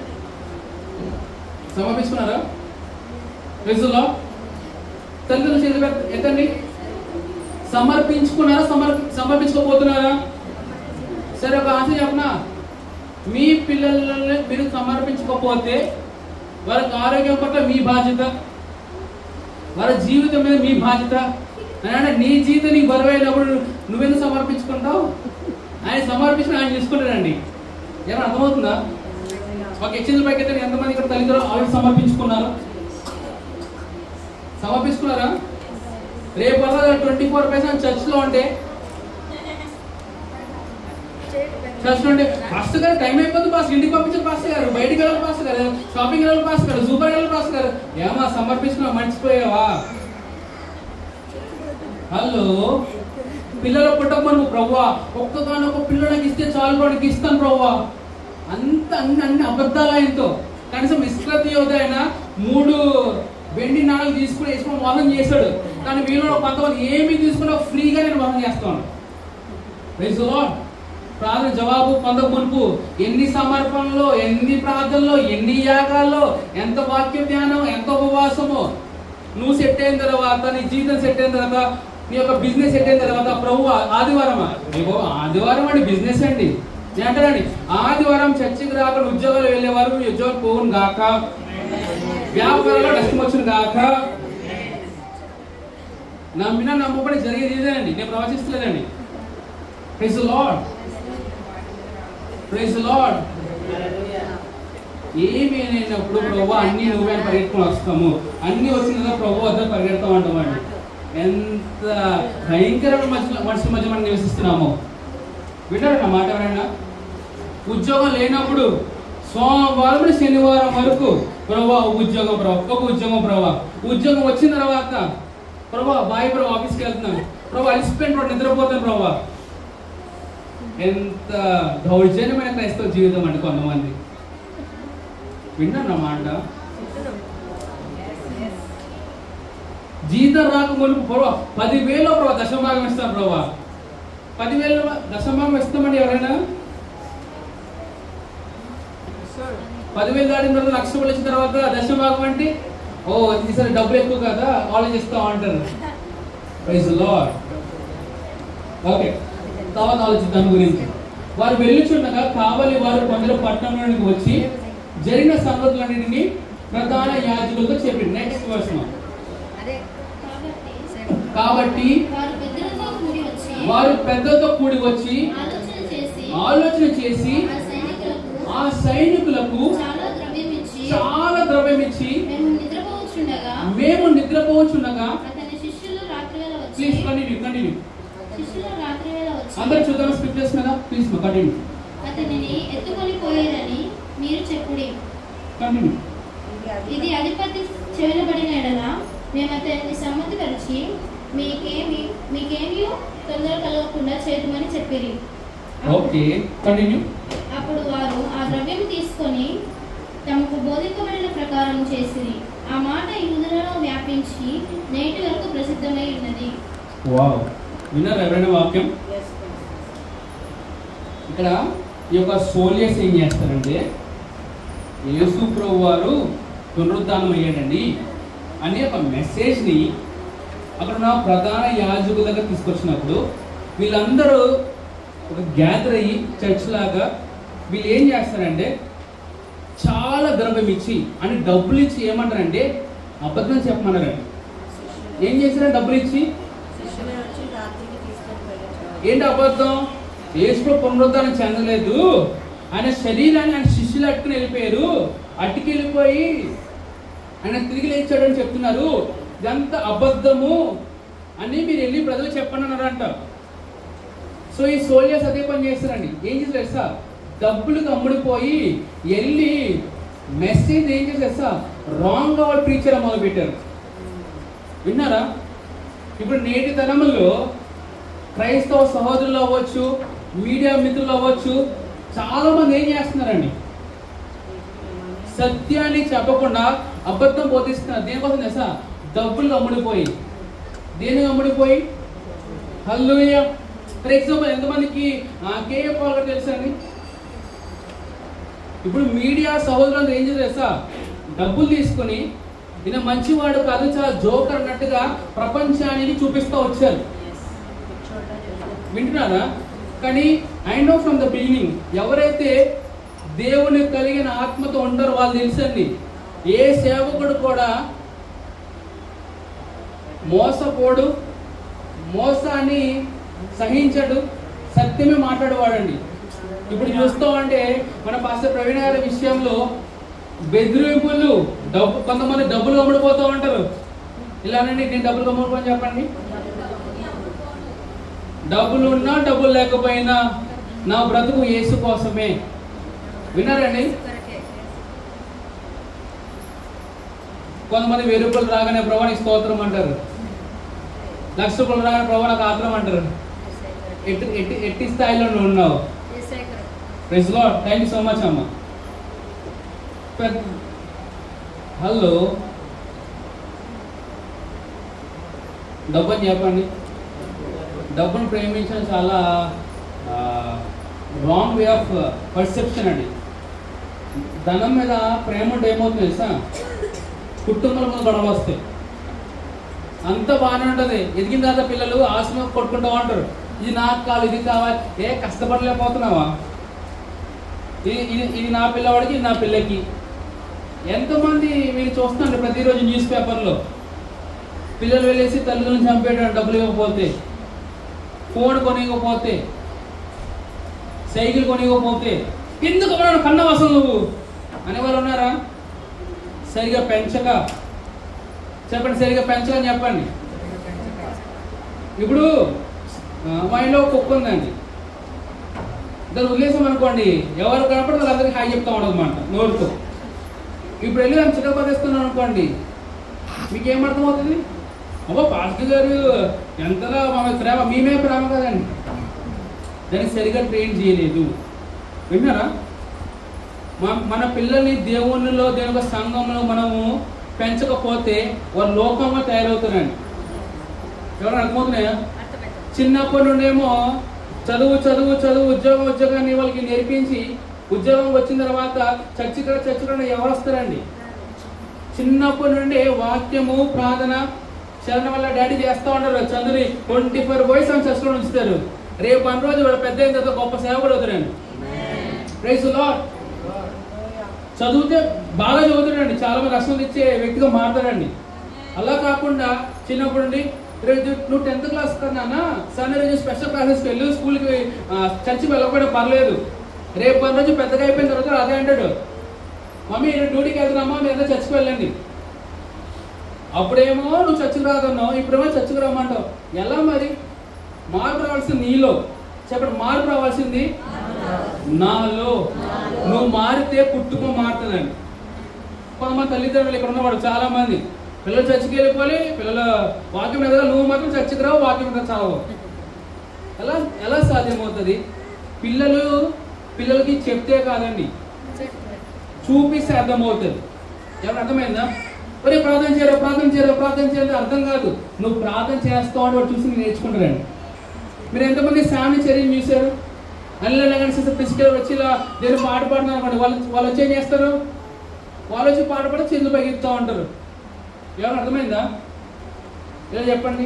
సమర్పించుకున్నారా? యేసులో తల్లిదండ్రులు చేతులు ఎత్తండి. సమర్పించుకున్నారా? సమర్పించుకోపోతున్నారా? సరే, ఒక ఆశ చెప్పనా, మీ పిల్లలని మీరు సమర్పించుకోకపోతే వారికి ఆరోగ్యం పట్ల మీ బాధ్యత, వారి జీవితం మీద మీ బాధ్యత. అంటే నీ జీవితం నీకు బరువైనప్పుడు నువ్వెందుకు సమర్పించుకుంటావు? ఆయన సమర్పించిన ఆయన తీసుకుంటాడండి. ఏమైనా అర్థమవుతుందా? ఒక చేతుల పైకి అయితే ఎంతమంది ఇక్కడ తల్లిదండ్రులు ఆల్రెడీ సమర్పించుకున్నారా? రేపు 24% చర్చ్లో ఉంటే పాస్టర్ గారు టైం అయిపోతుంది, పాస్టర్ ఇంటికి పంపించారు, పాస్టర్ గారు బయటికి వెళ్ళాలి, పాస్టర్ గారు షాపింగ్ వెళ్ళాలి, పాస్టర్ గారు సూపర్ వెళ్ళాలి, పాస్టర్ గారు. ఏమా సమర్పించుకున్నా మర్చిపోయావా? హలో, పిల్లల పుట్టక నువ్వు ప్రభువా ఒక్కగానొక్క పిల్లలకి ఇస్తే చాలు, వాడికి ఇస్తాను ప్రభువా. అన్ని అబద్ధాలు ఆయనతో. కనీసం ఇస్రాయేలు యోధ అయినా 3 వెండి నాణాలు తీసుకుని వేసుకుని మోసం చేశాడు, కానీ వీళ్ళు కొంతమంది ఏమి తీసుకున్నా ఫ్రీగా నేను మోసం చేస్తాను. Praise the lord. ప్రార్థన జవాబు పొందక మునుపు ఎన్ని సమర్పణలో, ఎన్ని ప్రార్థనలో, ఎన్ని యాగాల్లో, ఎంత వాక్య ధ్యానం, ఎంత ఉపవాసమో. నువ్వు సెట్ అయిన తర్వాత, నీ జీవితం సెట్ అయిన తర్వాత, నీ యొక్క బిజినెస్ సెట్ అయిన తర్వాత, ప్రభు ఆదివారమా? ఆదివారం అండి బిజినెస్ అండి. నేను అంటానండి, ఆదివారం చర్చికి రాకుండా ఉద్యోగాలు వెళ్ళేవారు మీ ఉద్యోగం పోవును గాక, వ్యాపారంలో నష్టం వచ్చును గాక. నమ్మినా నమ్మబడి జరిగేది ఇదేనండి, నేను ప్రవచిస్తలేదండి. Praise the Lord. Praise the Lord. ఏమి అయినప్పుడు ప్రభు అన్ని నువ్వే పరిగెత్తుకుని వస్తాము, అన్ని వచ్చిన కదా ప్రభు వద్ద పరిగెడతాం అంటామండి. ఎంత భయంకరమైన మనుషుల మధ్య మనం నివసిస్తున్నాము. వింటారు నా మాట ఎవరైనా? ఉద్యోగం లేనప్పుడు సోమవారం శనివారం వరకు ప్రభా ఒక ఉద్యోగం ప్రభా. ఉద్యోగం వచ్చిన తర్వాత ప్రభా బాయ్ ప్రభా ఆఫీస్కి వెళ్తున్నాను ప్రభా, అలిసిపోయిన నిద్రపోతాను ప్రభా. ఎంత దౌర్జన్యమైన క్రైస్తవ జీవితం అండి కొంతమంది. విన్నాను నా మాట. జీతం రాక మునుపు ప్రభా 10,000 ప్రభా దశమభాగం ఇస్తాను ప్రభా. 10,000 దశమభాగం ఇస్తామండి ఎవరైనా? 10,000 దాటిన తర్వాత 1,00,000 వచ్చిన తర్వాత దశమభాగం అంటే ఓ ఈసారి డబ్బులు ఎక్కువ కదా ఆలోచిస్తాం అంటారు. Praise the lord. ఓకే, తర్వాత ఆలోచిద్దాం గురించి. వారు వెళ్ళుచుండగా కావలి వారు కొందరు పట్టణంలోనికి వచ్చి జరిగిన సంగతులన్నింటినీ ప్రధాన యాజకులతో చెప్పి నెక్స్ట్ వర్స్. కాబట్టి వారు పెద్దలతో కూడి వచ్చి ఆలోచన చేసి ఆ సైనికులకు చాలా ద్రవ్యం ఇచ్చి మేము నిద్రపోవచ్చుండగా ప్లీజ్ కంటిన్యూ అందరూ చూద్దాం స్క్రిప్చర్స్ మీద. Please continue. అతనిని ఎత్తుకొని పోయేదని మీరు చెప్పుడి. కంటిన్యూ. ఇది అధిపతి చేయబడిన ఎడల మేము అతన్ని సమ్మతిపరిచి మీకేమీ తొందర కలగకుండా చేద్దామని చెప్పిరి. Okay, continue. అప్పుడు వారు ఆ ద్రవ్యం తీసుకొని తమకు బోధింపబడిన ప్రకారం చేసిరి. ఆ మాట యూదులలో వ్యాపించి నేటి వరకు ప్రసిద్ధమై ఉన్నది. వావ్, విన్నారా ఎవరైనా వాక్యం? ఇక్కడ ఈ యొక్క సోల్జర్స్ ఏం చేస్తారంటే యేసు ప్రభు వారు పునరుద్ధానం అయ్యాడండి అనే ఒక మెసేజ్ని అక్కడ ఉన్న ప్రధాన యాజకుల దగ్గర తీసుకొచ్చినప్పుడు వీళ్ళందరూ ఒక గ్యాదర్ అయ్యి చర్చ్ లాగా వీళ్ళు ఏం చేస్తారంటే చాలా ద్రవ్యం ఇచ్చి అని డబ్బులు ఇచ్చి ఏమంటారంటే అబద్ధం చెప్పమన్నారండి. ఏం చేశారంటే డబ్బులు ఇచ్చి ఏంటి అబద్ధం? యేసు పునరుద్ధానం చెందలేదు, ఆయన శరీరాన్ని ఆయన శిష్యులు అట్టుకుని వెళ్ళిపోయారు, అట్టుకెళ్ళిపోయి ఆయన తిరిగి లేచాడని చెప్తున్నారు, ఇదంతా అబద్ధము అని మీరు వెళ్ళి ప్రజలు చెప్పండి అన్నారంట. సో ఈ సోల్జర్స్ అదే పని చేస్తారండి. ఏం చేస్తారు సార్? డబ్బులకు అమ్ముడిపోయి వెళ్ళి మెసేజ్ ఏం చేశారు సార్? రాంగ్ గా వాళ్ళు ప్రీచ్ చేయడం మొదలు పెట్టారు. విన్నారా? ఇప్పుడు నేటి తరంలో క్రైస్తవ సహోదరులు అవ్వచ్చు, మీడియా మిత్రులు అవ్వచ్చు, చాలా మంది ఏం చేస్తున్నారండి? సత్యాన్ని చెప్పకుండా అబద్ధం బోధిస్తున్నారు. దేనికోసం తెలుసా? డబ్బులు అమ్ముడిపోయి. దేనికి అమ్ముడిపోయి? హల్లెలూయా. ఫర్ ఎగ్జాంపుల్ ఎంతమందికి కేఏ పాల్ గారు తెలుసండి? ఇప్పుడు మీడియా సహోదరులు ఏం చేస్తా డబ్బులు తీసుకొని ఈయన మంచివాడు కాదు, చాలా జోకర్ అన్నట్టుగా ప్రపంచానికి చూపిస్తూ వచ్చారు. వింటున్నారా? కానీ I know from the beginning ఎవరైతే దేవుని కలిగిన ఆత్మతో ఉంటారో వాళ్ళు తెలుసండి, ఏ సేవకుడు కూడా మోసపోడు, మోసాన్ని సహించడు, సత్యమే మాట్లాడేవాడండి. ఇప్పుడు చూస్తామంటే మన పాస్టర్ ప్రవీణ్ గారి విషయంలో బెదిరింపులు, కొంతమంది డబ్బులు అమ్ముడిపోతూ ఉంటారు. ఇలానండి, నేను డబ్బులు అమ్ముడుపోని చెప్పండి. డబ్బులు ఉన్నా డబ్బులు లేకపోయినా నా బ్రతుకు యేసు కోసమే. విన్నారండి? కొంతమంది 1000 రూపాయలు రాగానే ప్రభు నీకు స్తోత్రం అంటారు, 1,00,000 రూపాయలు రాగానే ప్రభు నాకు ఆత్రం అంటారు. ఎట్టి స్థాయిలో నువ్వు ఉన్నావు. Praise lord. Thank you so much అమ్మ. హలో, డబ్బని చెప్పండి. డబ్బును ప్రేమించడం చాలా రాంగ్ వే ఆఫ్ పర్సెప్షన్ అండి. ధనం మీద ప్రేమ ఉంటే ఏమవుతుంది తెలుసా? కుటుంబంలో ముందు గొడవ వస్తాయి. అంత బాగానే ఉంటుంది. ఎదిగిన తర్వాత పిల్లలు ఆశను కొట్టుకుంటూ ఉంటారు, ఇది నాకు కావాలి, ఇది కావాలి. కష్టపడలేకపోతున్నావా? ఇది నా పిల్లవాడికి, ఇది నా పిల్లకి. ఎంతమంది మీరు చూస్తున్నారు ప్రతిరోజు న్యూస్ పేపర్లో, పిల్లలు వెళ్ళేసి తల్లిదండ్రులను చంపేయడం డబ్బులు ఇవ్వకపోతే, ఫోన్ కొనివ్వకపోతే, సైకిల్ కొనివ్వకపోతే, ఎందుకు కన్నా అసలు నువ్వు అనేవాళ్ళు ఉన్నారా? సరిగా పెంచక చెప్పండి, సరిగా పెంచకని చెప్పండి. ఇప్పుడు మా ఇంట్లో ఒక కుక్క ఉందండి, దాన్ని వదిలేసాం అనుకోండి, ఎవరు కనపడి వాళ్ళందరికీ హాయ్ చెప్తా ఉండదు అన్నమాట నోరుతో. ఇప్పుడు వెళ్ళి దాన్ని చిన్నపదేస్తున్నాను అనుకోండి, మీకు ఏమర్థమవుతుంది? అబ్బా పాస్టర్ గారు ఎంతగా మా ప్రేమ, మేమే ప్రేమ కదండి. దానికి సరిగా ట్రైన్ చేయలేదు. విన్నారా? మన పిల్లల్ని దేవునిలో, దేవుని సంఘంలో మనము పెంచకపోతే వారు లోకంగా తయారవుతారండి. ఎవరు అర్థమవుతున్నాయా? చిన్నప్పటి నుండేమో చదువు చదువు చదువు ఉద్యోగాన్ని వాళ్ళకి నేర్పించి ఉద్యోగం వచ్చిన తర్వాత చర్చిలో ఎవరు వస్తారండి? చిన్నప్పటి నుండి వాక్యము ప్రార్థన చరణ వల్ల డాడీ చేస్తూ ఉంటారు. చదువుని 24 boys అని చర్చిలో ఉంచుతారు. రేపు అన్ని రోజు వాడు పెద్ద అయిన తర్వాత గొప్ప సేవకుడు అవుతారండి. Praise the lord. చదివితే బాగా చదువుతాడండి, చాలా మంది రక్షణ తెచ్చే వ్యక్తిగా మారుతాడండి. అలా కాకుండా చిన్నప్పటి నుండి రేపు నువ్వు 10th క్లాస్ కన్నా సండే రోజు స్పెషల్ క్లాసెస్కి వెళ్ళు, స్కూల్కి చర్చికి వెళ్ళకపోయినా పర్లేదు, రేపు పని రోజు పెద్దగా అయిపోయిన తర్వాత అదే అంటాడు, మమ్మీ నేను డ్యూటీకి వెళ్తున్నామా, మీరు చర్చికి వెళ్ళండి. అప్పుడేమో నువ్వు చర్చికి రాదన్నావు, ఇప్పుడేమో చర్చికి రమ్మంటావు. ఎలా మరి? మార్పు రావాల్సింది నీలో. చెప్పండి, మార్పు రావాల్సింది నాలో. నువ్వు మారితే కుటుంబం మారుతుందండి. కొంతమంది తల్లిదండ్రులు ఇక్కడ ఉన్నవాడు చాలా మంది పిల్లలు చర్చికి వెళ్ళిపోయి పిల్లల వాక్యం ఎదగా, నువ్వు మాత్రం చర్చికి రావు, వాక్యం ఎదగా చదవవు. ఎలా సాధ్యమవుతుంది? పిల్లలకి చెప్తే కాదండి, చూపిస్తే అర్థమవుతుంది. ఎవరు అర్థమైందా? మరి ప్రార్థన చేయరా అర్థం కాదు. నువ్వు ప్రార్థన చేస్తావు అని వాడు చూసి నేర్చుకుంటారండి. మీరు ఎంతమంది సామి చర్యలు చూశారు? అల్లు ఫిజికల్ వచ్చి ఇలా నేను పాట పాడుతున్నారు అనుకోండి, వాళ్ళు వచ్చి ఏం చేస్తారు? వాళ్ళు వచ్చి పాట పాడి చేతులు పైకిస్తూ ఉంటారు. ఎవరు అర్థమైందా? ఇలా చెప్పండి.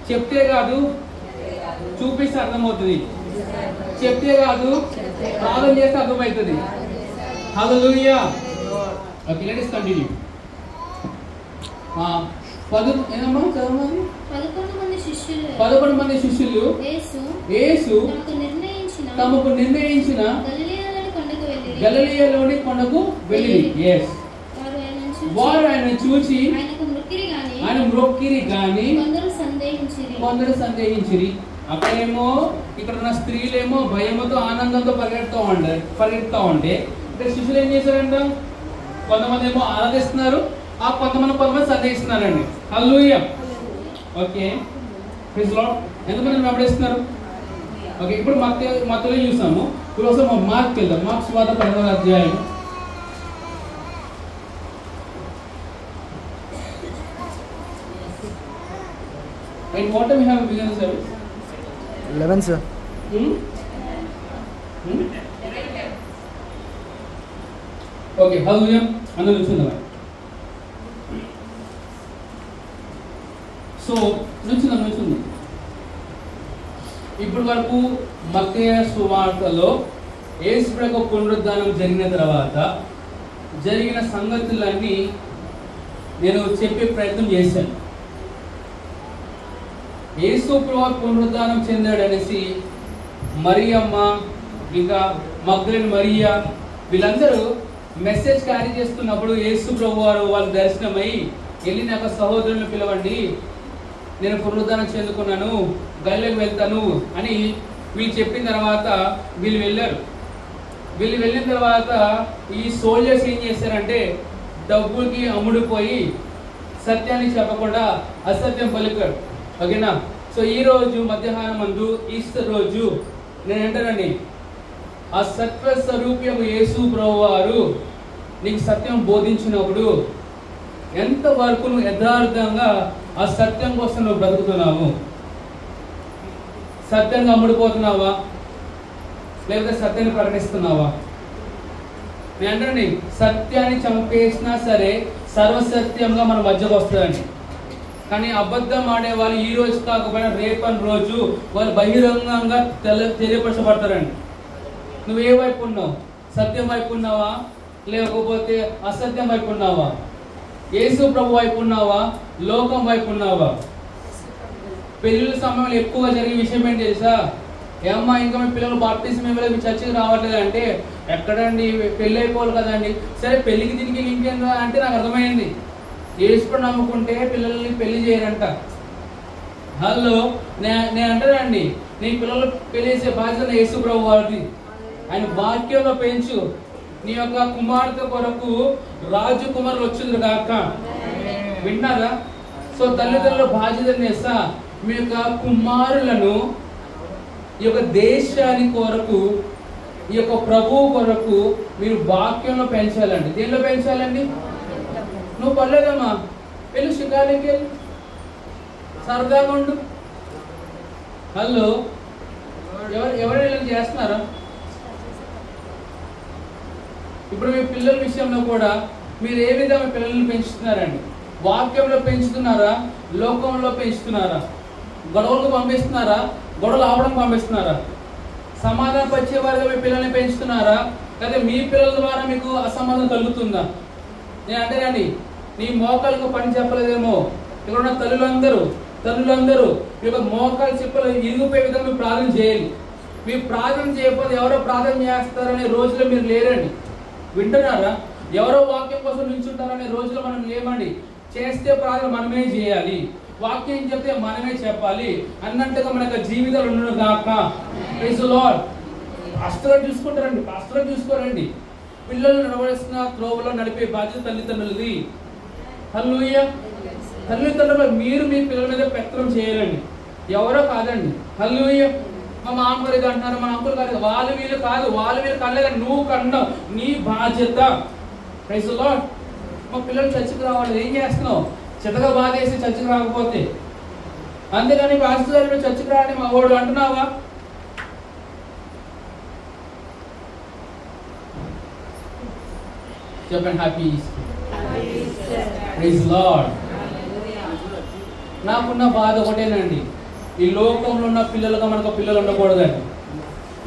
చెప్తే కాదు, చూపిస్తే అర్థమవుతుంది. చెప్తే కాదు, ప్రార్థన చేస్తే అర్థమవుతుంది. Hallelujah. Okay, let us continue. 11 మంది శిష్యులు యేసు తమకు నిర్ణయించిన గలిలయలోని కొండకు వెళ్ళిరి. వారు ఆయన చూచి ఆయన మ్రొక్కిరి గాని కొందరు సందేహించిరి. అక్కడేమో ఇక్కడ ఉన్న స్త్రీలేమో భయముతో ఆనందంతో పరిగెడుతూ ఉంటే ఇక్కడ శిష్యులు ఏం చేశారంట? కొంతమంది ఏమో ఆరాధిస్తున్నారు, ఆ కొంతమంది సందేహిస్తున్నారండి. Hallelujah. Okay, praise the Lord. ఎంతమంది వెంబడిస్తున్నారు? ఓకే, ఇప్పుడు మత్తయి చూసాము. ఇప్పుడు ఒకసారి మార్క్కి వెళ్దాం. మార్క్స్ సువార్త 10వ అధ్యాయం. And what time we have begun the service? 11 sir. Okay, hallelujah. అందరూ కూర్చుందాం. సో నుంచుందాం. ఇప్పటి వరకు మత్తయి సువార్తలో యేసు ప్రభు పునరుద్ధానం జరిగిన తర్వాత జరిగిన సంగతులన్నీ నేను చెప్పే ప్రయత్నం చేశాను. యేసు ప్రభు పునరుద్ధానం చెందాడనేసి మరియమ్మ, ఇంకా మగ్దలేని మరియా వీళ్ళందరూ మెసేజ్ క్యారీ చేస్తున్నప్పుడు యేసు ప్రభు వారు వాళ్ళ దర్శనమై వెళ్ళి నాకు సహోదరులను పిలవండి, నేను పునరుద్ధానం చెందుకున్నాను, గలిలయకి వెళ్తాను అని వీళ్ళు చెప్పిన తర్వాత వీళ్ళు వెళ్ళారు. వీళ్ళు వెళ్ళిన తర్వాత ఈ సోల్జర్స్ ఏం చేశారంటే డబ్బులకి అమ్ముడుపోయి సత్యాన్ని చెప్పకుండా అసత్యం పలికారు. ఓకేనా? సో ఈ రోజు మధ్యాహ్నం మందు ఈస్టర్ రోజు నేను అంటానండి, ఆ సత్వ స్వరూప్యము యేసు ప్రభు వారు నీకు సత్యం బోధించినప్పుడు ఎంతవరకు నువ్వు యథార్థంగా ఆ సత్యం కోసం నువ్వు బ్రతుకుతున్నావు? సత్యంగా అమ్ముడుపోతున్నావా, లేకపోతే సత్యాన్ని ప్రకటిస్తున్నావా? నేను అంటానండి, సత్యాన్ని చంపేసినా సరే సర్వసత్యంగా మన మధ్యకు వస్తుందండి. కానీ అబద్ధం ఆడే వాళ్ళు ఈ రోజు కాకపోయినా రేపని రోజు వాళ్ళు బహిరంగంగా తెలియపరచబడతారండి. నువ్వు ఏ వైపు ఉన్నావు? సత్యం వైపు ఉన్నావా, లేకపోతే అసత్యం వైపు ఉన్నావా? యేసు ప్రభు వైపు ఉన్నావా, లోకం వైపు ఉన్నావా? పెళ్లిళ్ళ సమయంలో ఎక్కువగా జరిగే విషయం ఏంటి తెలుసా? ఏమ్మా ఇంకా మీ పిల్లలు బాప్టిజం ఇవ్వలేదు, మీ చర్చికి రావట్లేదు అంటే, ఎక్కడండి పెళ్ళి అయిపోవాలి కదండి. సరే పెళ్లికి దీనికి ఇంకేం అంటే నాకు అర్థమైంది, యేసు నమ్ముకుంటే పిల్లల్ని పెళ్లి చేయరంట. హలో, నేను అంటానండి, నీ పిల్లలు పెళ్లి చేసే బాధ్యత యేసు ప్రభు వారిది. ఆయన వాక్యంలో పెంచు. నీ యొక్క కుమార్తె కొరకు రాజకుమారులు వచ్చింది కాక, విన్నారా? సో తల్లిదండ్రుల బాధ్యత చేస్తా, మీ యొక్క కుమారులను ఈ యొక్క దేశాని కొరకు, ఈ యొక్క ప్రభువు కొరకు మీరు వాక్యంలో పెంచాలండి. దేనిలో పెంచాలండి? నువ్వు పర్లేదమ్మా, వెళ్ళి షికార్లకి వెళ్ళి సరదాగా ఉండు. హలో, ఎవరు ఇలా చేస్తున్నారా? ఇప్పుడు మీ పిల్లల విషయంలో కూడా మీరు ఏ విధంగా పిల్లల్ని పెంచుతున్నారండి? వాక్యంలో పెంచుతున్నారా, లోకంలో పెంచుతున్నారా? గొడవలకు పంపిస్తున్నారా, గొడవలు ఆపడం పంపిస్తున్నారా? సమాధానం పరిచేవారుగా మీ పిల్లల్ని పెంచుతున్నారా, లేదా మీ పిల్లల ద్వారా మీకు అసమాధానం కలుగుతుందా? నేను అంటేనండి, నీ మోకాలకు పని చెప్పలేదేమో, ఇక్కడ ఉన్న తల్లులందరూ మీ యొక్క మోకాలు చెప్పలు ఇరిగిపోయే విధంగా మీరు ప్రార్థన చేయాలి. మీరు ప్రార్థన చేయకపోతే ఎవరో ప్రార్థన చేస్తారనే రోజులో మీరు లేరండి. వింటున్నారా? ఎవరో వాక్యం కోసం నిల్చుంటారనే రోజులో మనం లేమండి. చేస్తే ప్రార్థన మనమే చేయాలి, వాక్యం చెప్తే మనమే చెప్పాలి అన్నట్టుగా మన యొక్క జీవితాలు ఉండను గాక. Praise the Lord. పాస్టర్గా చూసుకుంటారండి, పాస్టర్గా చూసుకోరండి. పిల్లలు నడవలసిన త్రోవలో నడిపే బాధ్యత తల్లిదండ్రులది. హల్లెలూయా. తల్లిదండ్రులు మీరు మీ పిల్లల మీద పెత్తనం చేయాలండి, ఎవరో కాదండి. హల్లెలూయా. మా మామగారు ఇది అంటున్నారు, మా అంకుల్ గారు వాళ్ళు వీళ్ళు కాదు, నువ్వు కన్నావు, నీ బాధ్యత. Praise the lord. మా పిల్లలు చర్చికి రావాలి, ఏం చేస్తున్నావు? చితగా బాధేసి చర్చికి రాకపోతే, అంతేగాని పాస్టర్ గారు చర్చికి రాని మా వాడు అంటున్నావా? చెప్పండి. Happy praise lord. నాకున్న బాధ ఒకటేనండి, ఈ లోకంలో ఉన్న పిల్లలుగా మనకు పిల్లలు ఉండకూడదండి.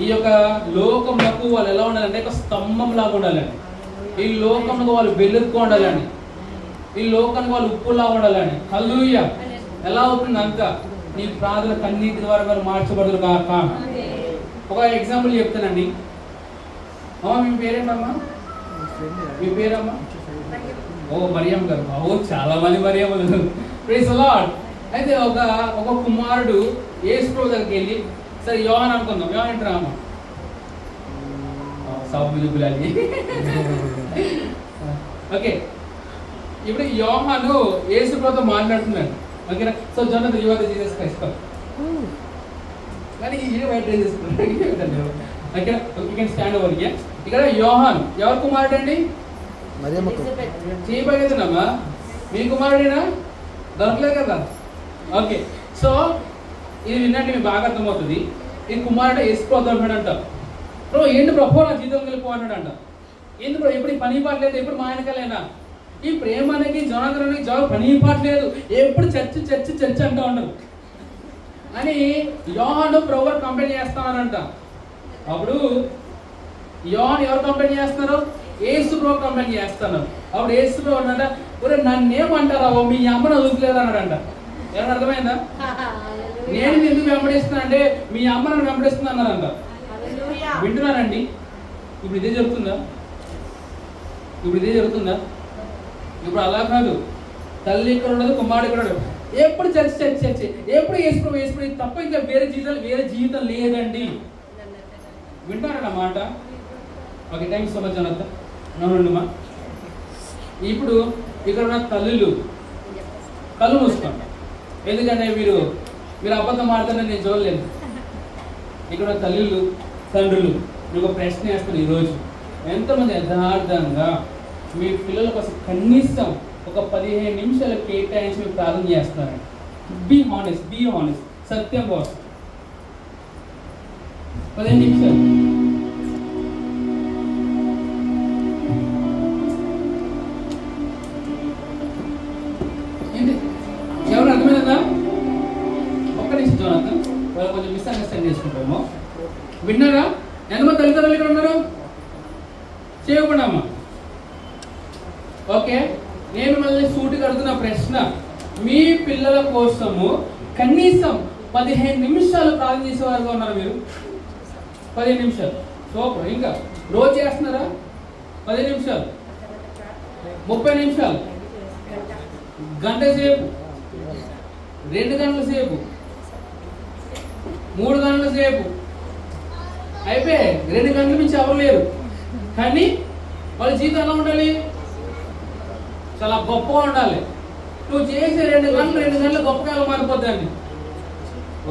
ఈ యొక్క లోకంలో వాళ్ళు ఎలా ఉండాలంటే ఒక స్తంభం లాగా ఉండాలండి. ఈ లోకంలో వాళ్ళు వెలుగుగా ఉండాలండి. ఈ లోకానికి వాళ్ళు ఉప్పులా ఉండాలండి. హల్లెలూయా. ఎలా అవుతుంది అంత నీ ప్రార్థన కన్నీటి ద్వారా వాళ్ళు మార్చబడదు కాక. ఒక ఎగ్జాంపుల్ చెప్తానండి. అమ్మ, మీ పేరేంటమ్మా? మీ పేరమ్మా? ఓ మరియమ్మ గారు. ఓ చాలా మంది మరియమ్మలు. Praise the lord. అయితే ఒక కుమారుడు యేసు ప్రభు దగ్గరికి వెళ్ళి, సరే యోహాన్ అనుకుందాం, యోహాన్ ఏంటి రామా సౌబులి. ఓకే, ఇప్పుడు యోహాను యేసు ప్రభుతో మాట్లాడుతున్నాడు. ఓకేనా? సో జొన్న యువత జీసస్ క్రైస్ట్ కానీ ఈ వైట్ డ్రెస్ చేసుకుంటాడు. ఓకేనా? You can stand over here. ఇక్కడ యోహాన్ ఎవరి కుమారుడు అండి? చేయబోయేదమ్మా, మీ కుమారుడేనా? దొరకలేదు కదా. ఓకే, సో ఇది విన్నట్టు మీకు బాగా అర్థమవుతుంది. ఈ కుమారుడు యేసు ప్రభు అంటాడంట, బ్రో ఏంటి ప్రభు నా జీవితం వెళ్ళిపో అన్నాడంట. ఎందుకు బ్రో ఎప్పుడు పని పాటలేదు, ఎప్పుడు మా ఆయనకలేనా? ఈ ప్రేమానికి జోనాథన్కి పని పాటలేదు, ఎప్పుడు చర్చ్ అంటూ ఉండరు అని యోహాను ప్రభు కంప్లైంట్ చేస్తున్నారంట. అప్పుడు యోహాను ఎవరు కంప్లైంట్ చేస్తున్నారు? యేసు ప్రభు కంప్లైంట్ చేస్తున్నారు. అప్పుడు యేసు ప్రభు అన్నాడ, ఒరే నన్నేమంటారా, మీ అమ్మను వదులుతలేదు అన్నాడంట. ఏమన్నా అర్థమైందా? నేను ఎందుకు వెంబడిస్తున్నా అంటే మీ అమ్మ నన్ను వెంబడిస్తున్నా అన్నారంట. వింటున్నారండి? ఇప్పుడు ఇదే జరుగుతుందా? ఇప్పుడు అలా కాదు. తల్లి ఇక్కడ ఉండదు, కుమారుడు ఇక్కడ ఉండదు, ఎప్పుడు చర్చ ఎప్పుడు వేసుకుని తప్ప ఇంకా వేరే జీవితం లేదండి. వింటారా మాట? Okay, thank you so much Janata. నమ్మా. ఇప్పుడు ఇక్కడ ఉన్న తల్లులు కళ్ళు మూసుకోండి, ఎందుకంటే మీరు అబద్ధం ఆడుతారని నేను చూడలేదు. ఇక్కడ ఉన్న తల్లులు తండ్రులు మీకు ఒక ప్రశ్న వేస్తాను ఈరోజు. ఎంతమంది యథార్థంగా మీ పిల్లల కోసం కనీసం ఒక 15 నిమిషాలు కేటాయించి మీరు ప్రార్థన చేస్తున్నారండి? Be honest, Satyam boss. 15 నిమిషాలు. ఏంటి ఎవరు అర్థమైందా? ఒక్క నిమిషం జోనాథన్, వాళ్ళు కొంచెం మిస్అండర్స్టాండ్ చేసుకుంటాము. విన్నారా? ఎంతమంది తల్లిదండ్రులు ఇక్కడ ఉన్నారు? చేయకుండా అమ్మా. ఓకే, నేను మళ్ళీ సూటిగా అడుగుతున్న ప్రశ్న, మీ పిల్లల కోసము కనీసం 15 నిమిషాలు ప్రార్థన చేసేవారుగా ఉన్నారు మీరు? 15 నిమిషాలు సూపర్. ఇంకా రోజు చేస్తున్నారా? 15 నిమిషాలు, 30 నిమిషాలు, గంట సేపు, 2 గంటల సేపు, 3 గంటల సేపు అయిపోయి 2 గంటల నుంచి ఎవరు లేరు. కానీ వాళ్ళ జీవితం ఎలా ఉండాలి? చాలా గొప్పగా ఉండాలి. నువ్వు చేసే 2 గంటలు గొప్పగా మారిపోద్దండి.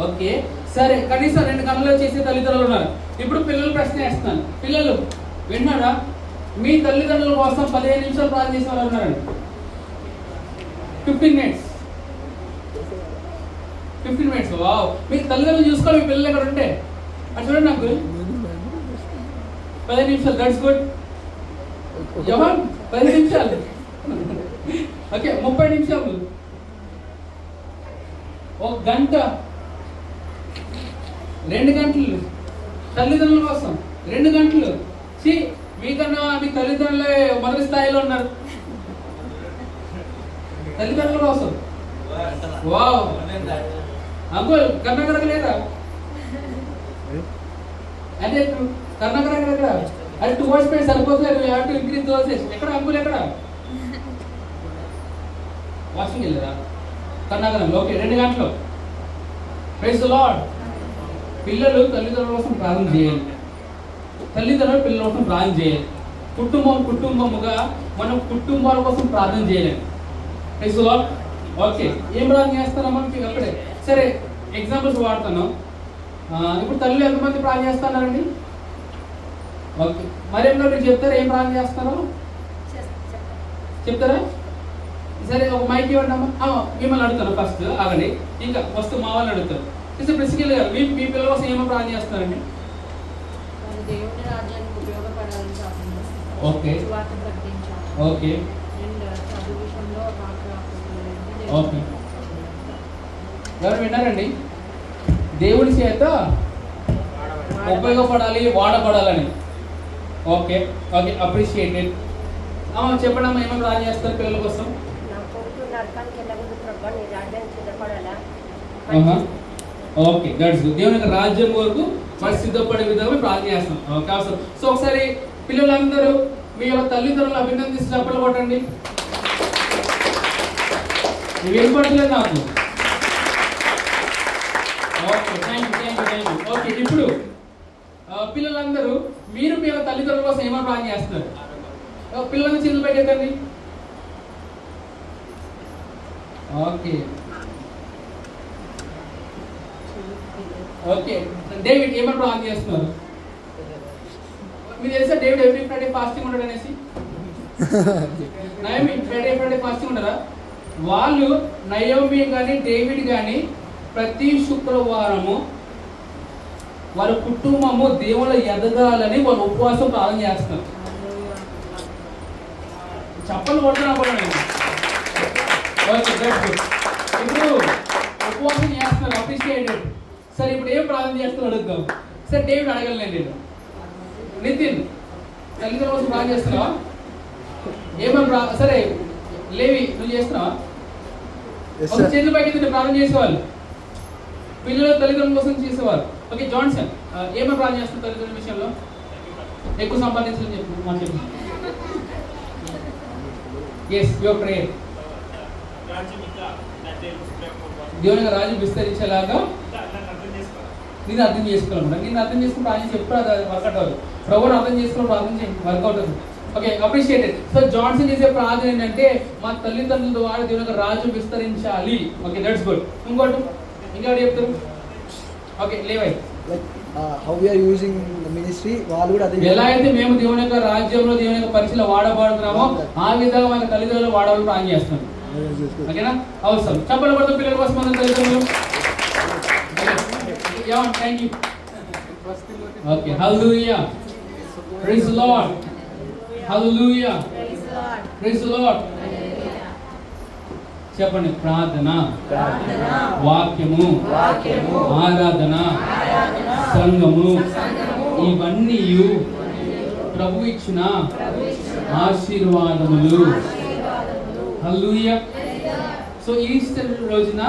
ఓకే, సరే, కనీసం 2 గంటలు చేసే తల్లిదండ్రులు ఉన్నారు. ఇప్పుడు పిల్లలు ప్రశ్న వేస్తున్నాను. పిల్లలు విన్నారా? మీ తల్లిదండ్రుల కోసం 15 నిమిషాలు ప్రార్థన చేసే వాళ్ళు ఉన్నారండి. 15 minutes. 15 minutes. వావ్. మీ తల్లిదండ్రులు చూసుకోవాలి, మీ పిల్లలు ఎక్కడ ఉంటే అది చూడండి. నాకు 10 నిమిషాలు. That's good. జవాన్ 10 నిమిషాలు. ఓకే, 30 నిమిషాలు, 1 గంట, 2 గంటలు తల్లిదండ్రుల కోసం. 2 గంటలు. మీకన్నా మీ తల్లిదండ్రులే మొదటి స్థాయిలో ఉన్నారు తల్లిదండ్రుల కోసం. వావ్. అంకుల్ కర్ణాకరక లేదా? అదే కర్ణాకరక ఎక్కడ? అది 2 hours పై సరిపోతుంది. You have to increase dosage. ఎక్కడ అంకుల్ ఎక్కడ? వాషింగ్ వెళ్ళారా? కర్ణాకరంలో. ఓకే, 2 గంటలు. Praise the lord. పిల్లలు తల్లిదండ్రుల కోసం ప్రార్థన చేయాలి. తల్లిదండ్రులు పిల్లల కోసం ప్రార్థన చేయాలి. కుటుంబముగా మనం కుటుంబాల కోసం ప్రార్థన చేయలేము. Praise the lord. ఓకే, ఏం ప్రార్థన చేస్తారమ్మా మీకు అక్కడే? సరే, ఎగ్జాంపుల్స్ వాడతాను. ఇప్పుడు తల్లి ఎంతమంది ప్రార్థన చేస్తున్నారండి? ఓకే, మరేం మీరు చెప్తారా ఏం ప్రార్థన చేస్తారో? చెప్తారా? సరే, ఒక మైక్ ఇవ్వండి అమ్మా. మిమ్మల్ని అడుగుతాను ఫస్ట్. ఆగండి, ఇంకా ఫస్ట్ మా వాళ్ళని అడుగుతారు. ప్రిన్సిపల్ గారు, మీ పిల్లల కోసం ఏమో ప్రార్థన చేస్తారండి? దేవుని రాజ్యానికి ఉపయోగపడాలని కాకుండా ఓకే సువార్త ప్రకటించాలి. ఓకే అండ్ చదువు విషయంలో ఓకే. ఎవరు విన్నారండి? దేవుడి చేత ఉపయోగపడాలి, వాడబడాలని. Okay okay, appreciated. చెప్పండి అమ్మా, ఏమైనా ప్రార్థన చేస్తారు పిల్లల కోసం? Okay, that's good. దేవుని యొక్క రాజ్యం వరకు మరి సిద్ధపడే విధంగా ప్రార్థన చేస్తాం. ఓకే, అవసరం. సో ఒకసారి పిల్లలందరూ మీ యొక్క తల్లిదండ్రులు అభినందించి చప్పట్లు కొట్టండి. వినపడలేదు నాకు. Okay, thank you. ఓకే, ఇప్పుడు పిల్లలందరూ మీరు మీ యొక్క తల్లిదండ్రుల కోసం ఏమైనా ప్రార్థన చేస్తున్నారు? పిల్లల్ని చేతులు పెట్టండి. ఓకే ఓకే, డేవిడ్ ఏమైనా ప్రార్థన చేస్తున్నారు? మీకు తెలుసా డేవిడ్ ఎవ్రీ ఫ్రైడే ఫాస్టింగ్ ఉంటాడు అనేసి? నయోమి ఫ్రైడే ఫాస్టింగ్ ఉంటారా? వాళ్ళు నయోమి కానీ డేవిడ్ కానీ ప్రతి శుక్రవారము వారి కుటుంబము దేవుళ్ళ ఎదగాలని వాళ్ళు ఉపవాసం ప్రార్థన చేస్తున్నారు. చప్పలు కొడుతున్నా. ఇప్పుడు ఉపవాసం చేస్తున్నారు, అప్రిషియేటెడ్. సరే, ఇప్పుడు ఏం ప్రార్థన చేస్తున్నారు అడుగుతాం. సరే, డేవిడ్ అడగలేదు. నేను నితిన్ తల్లిదండ్రుల కోసం ప్రార్థన చేస్తున్నావా? ఏమన్నా సరే, లేవి నువ్వు చేస్తున్నావా? చేతుల పైకి ప్రార్థన చేసేవాళ్ళు పిల్లలు తల్లిదండ్రుల కోసం చేసేవారు. ఓకే, జాన్సన్ ఏమైనా ప్రార్థన చేస్తున్నారు తల్లిదండ్రుల విషయంలో? ఎక్కువ సంపాదించాలని చెప్పి మాట చెప్పు. Yes, your prayer. దేవుని రాజ్యం విస్తరించేలాగా నేను అర్థం చేసుకోవాలన్నమాట. నేను అర్థం చేసుకుని ప్రార్థన ఎప్పుడు అది వర్కౌట్ అవ్వదు. ప్రభువుని అర్థం చేసుకుని ప్రార్థన చేయండి, వర్కౌట్ అవుతుంది. Okay, appreciated. సో జాన్సన్ చేసే ప్రార్థన ఏంటంటే మా తల్లిదండ్రుల ద్వారా దేవుని యొక్క రాజ్యం విస్తరించాలి. Okay, that's good. ఇంకోటి ఇంకోటి చెప్తారు. ఓకే, లేవై how we are using the ministry వాళ్ళు కూడా అదే ఎలా అయితే మేము దేవుని యొక్క రాజ్యంలో దేవుని యొక్క పరిచయలో వాడబడుతున్నామో ఆ విధంగా మన తల్లిదండ్రులు వాడాలని ప్రార్థన చేస్తున్నాం. ఓకేనా? అవసరం. చప్పట్లు కొడుతూ పిల్లల కోసం మన తల్లిదండ్రులు. Thank you. Okay, hallelujah. Praise the lord. Hallelujah. Praise the lord. చెప్పండి. ప్రార్థన, వాక్యము, ఆరాధన, సంఘము, ఇవన్నీ ప్రభు ఇచ్చిన ఆశీర్వాదములు. హల్లెలూయా. సో ఈస్టర్ రోజున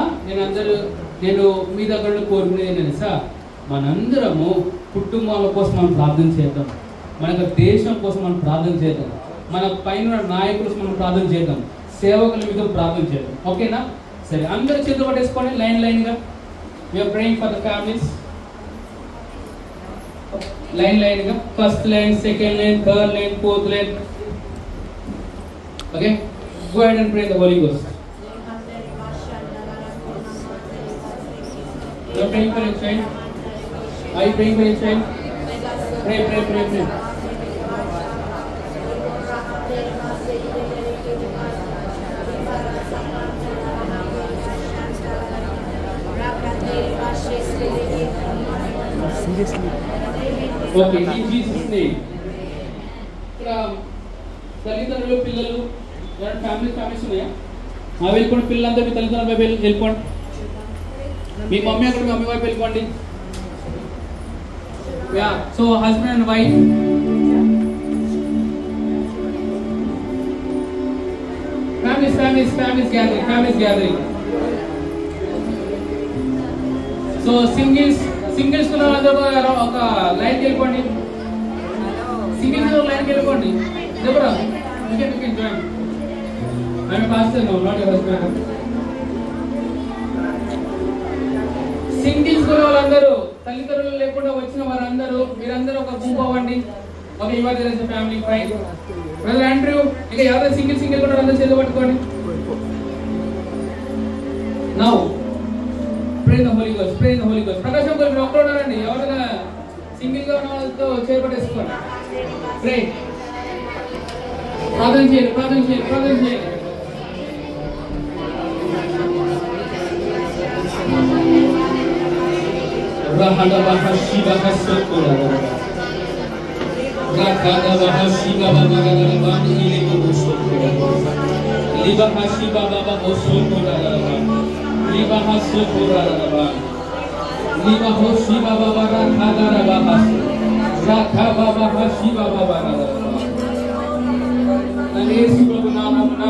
నేను మీ దగ్గర కోరుకునేది ఏంటంటే సార్, మనందరము కుటుంబాల కోసం మనం ప్రార్థన చేద్దాం, మన దేశం కోసం మనం ప్రార్థన చేద్దాం, మన పైన నాయకుల కోసం మనం ప్రార్థన చేద్దాం, సేవకుల మీద ప్రార్థన చేద్దాం. ఓకేనా? సరే, అందరూ చేతులు పట్టేసుకోండి లైన్గా. We are praying for the families. లైన్గా first line, second line, third line, fourth line. Okay, go ahead and pray the Holy Ghost. You are praying for your child? Are you praying for your child? Pray. Seriously okay ఈ Jesus name. ఇక్కడ తల్లిదండ్రులు పిల్లలు families ఉన్నాయా? వెళ్ళిపోండి పిల్లలంతా మీ తల్లిదండ్రుల వైపు వెళ్ళిపోండి. మీ మమ్మీ అక్కడ మీ మమ్మీ వైపు వెళ్ళిపోండి. Yeah so husband and wife families gathering. So singles కున్న అందరూ ఒక లైన్ వెళ్ళిపోండి. సింగిల్స్ లైన్ వెళ్ళిపోండి. జబరా you can join. I'm a pastor now, not a husband. Singles కున్న వాళ్ళందరూ తల్లిదండ్రులు లేకుండా వచ్చిన వారందరూ మీరందరూ ఒక గుంపు అవ్వండి. ఓకే ఇవాళ their family fine. Brother Andrew ఇంకా ఎవరైనా సింగిల్ కూడా అందరూ చేతులు పట్టుకోండి. Now pray the Holy Ghost. ప్రకాశం గారు మీరు ఒక్కరు ఉన్నారండి. ఎవరైనా సింగిల్ గా ఉన్న వాళ్ళతో చేపట్టేసుకోండి. ప్రే ప్రార్థన చేయండి. Rahada bahashiba hasokura. Rakada bahashiba baba galabani ile bosokura. Liba hashiba baba bosokura galabani. Liba hasokura galabani. Liba hashiba baba rakada bahas. Rakaba bahashiba baba galabani. Yesu ప్రభు నామమున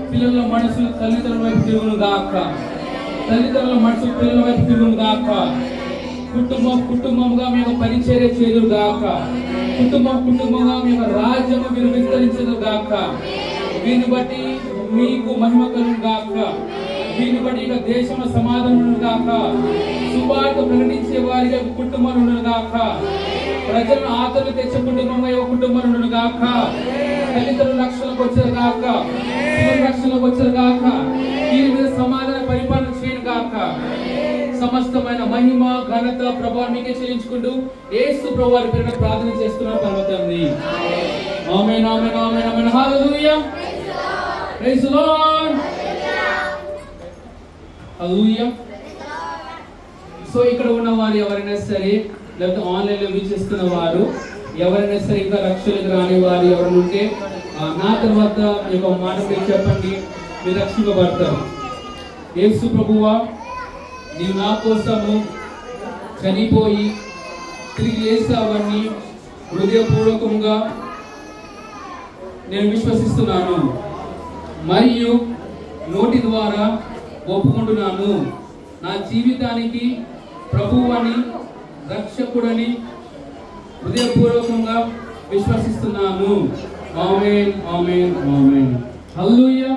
పిల్లల మనసులు తల్లిదండ్రుల వైపు తిరుగును గాక. తల్లిదండ్రుల మనసు పిల్లల వైపు తిరుగును గాక. కుటుంబముగా మీ యొక్క పరిచర్య చేదురు గాక. కుటుంబంగా మీ యొక్క రాజ్యము మీరు విస్తరించదు గాక. దీన్ని బట్టి మీకు మహిమ కలుగు గాక. దీన్ని బట్టి ఇక దేశంలో సమాధానం గాక. సువార్త ప్రకటించే వారిగా కుటుంబాలు ఉండను గాక. ప్రజలను ఆదరణ తెచ్చే కుటుంబంగా ఒక కుటుంబాలు ఉండను గాక. తల్లిదండ్రుల రక్షణకు వచ్చారు గాక. పిల్లల రక్షణకు వచ్చారు గాక. దీని మీద సమాధాన పరిపాలన చేయను గాక. సమస్తమైన మహిమ ఘనత ప్రభావం మీకే చెల్లించుకుంటూ యేసు ప్రభువారి పేరున ప్రార్థన చేస్తున్నాం పరమతండ్రి. Amen amen amen amen hallelujah. Praise the lord. Hallelujah. So ఇక్కడ ఉన్న వారు ఎవరైనా సరే లేకపోతే ఆన్లైన్ లో వీక్షిస్తున్న వారు ఎవరైనా సరే ఇంకా రక్షణకు రాని వారు ఎవరైనా ఉంటే నా తర్వాత ఈ యొక్క మాట మీరు చెప్పండి, మీరు రక్షింపబడతారు. యేసు ప్రభువా నీవు నా కోసము చనిపోయి తిరిగి లేస్తావని హృదయపూర్వకంగా నేను విశ్వసిస్తున్నాను మరియు నోటి ద్వారా ఒప్పుకుంటున్నాను. నా జీవితానికి ప్రభువని రక్షకుడని హృదయపూర్వకంగా విశ్వసిస్తున్నాను. ఆమేన్ ఆమేన్ ఆమేన్. హల్లెలూయా.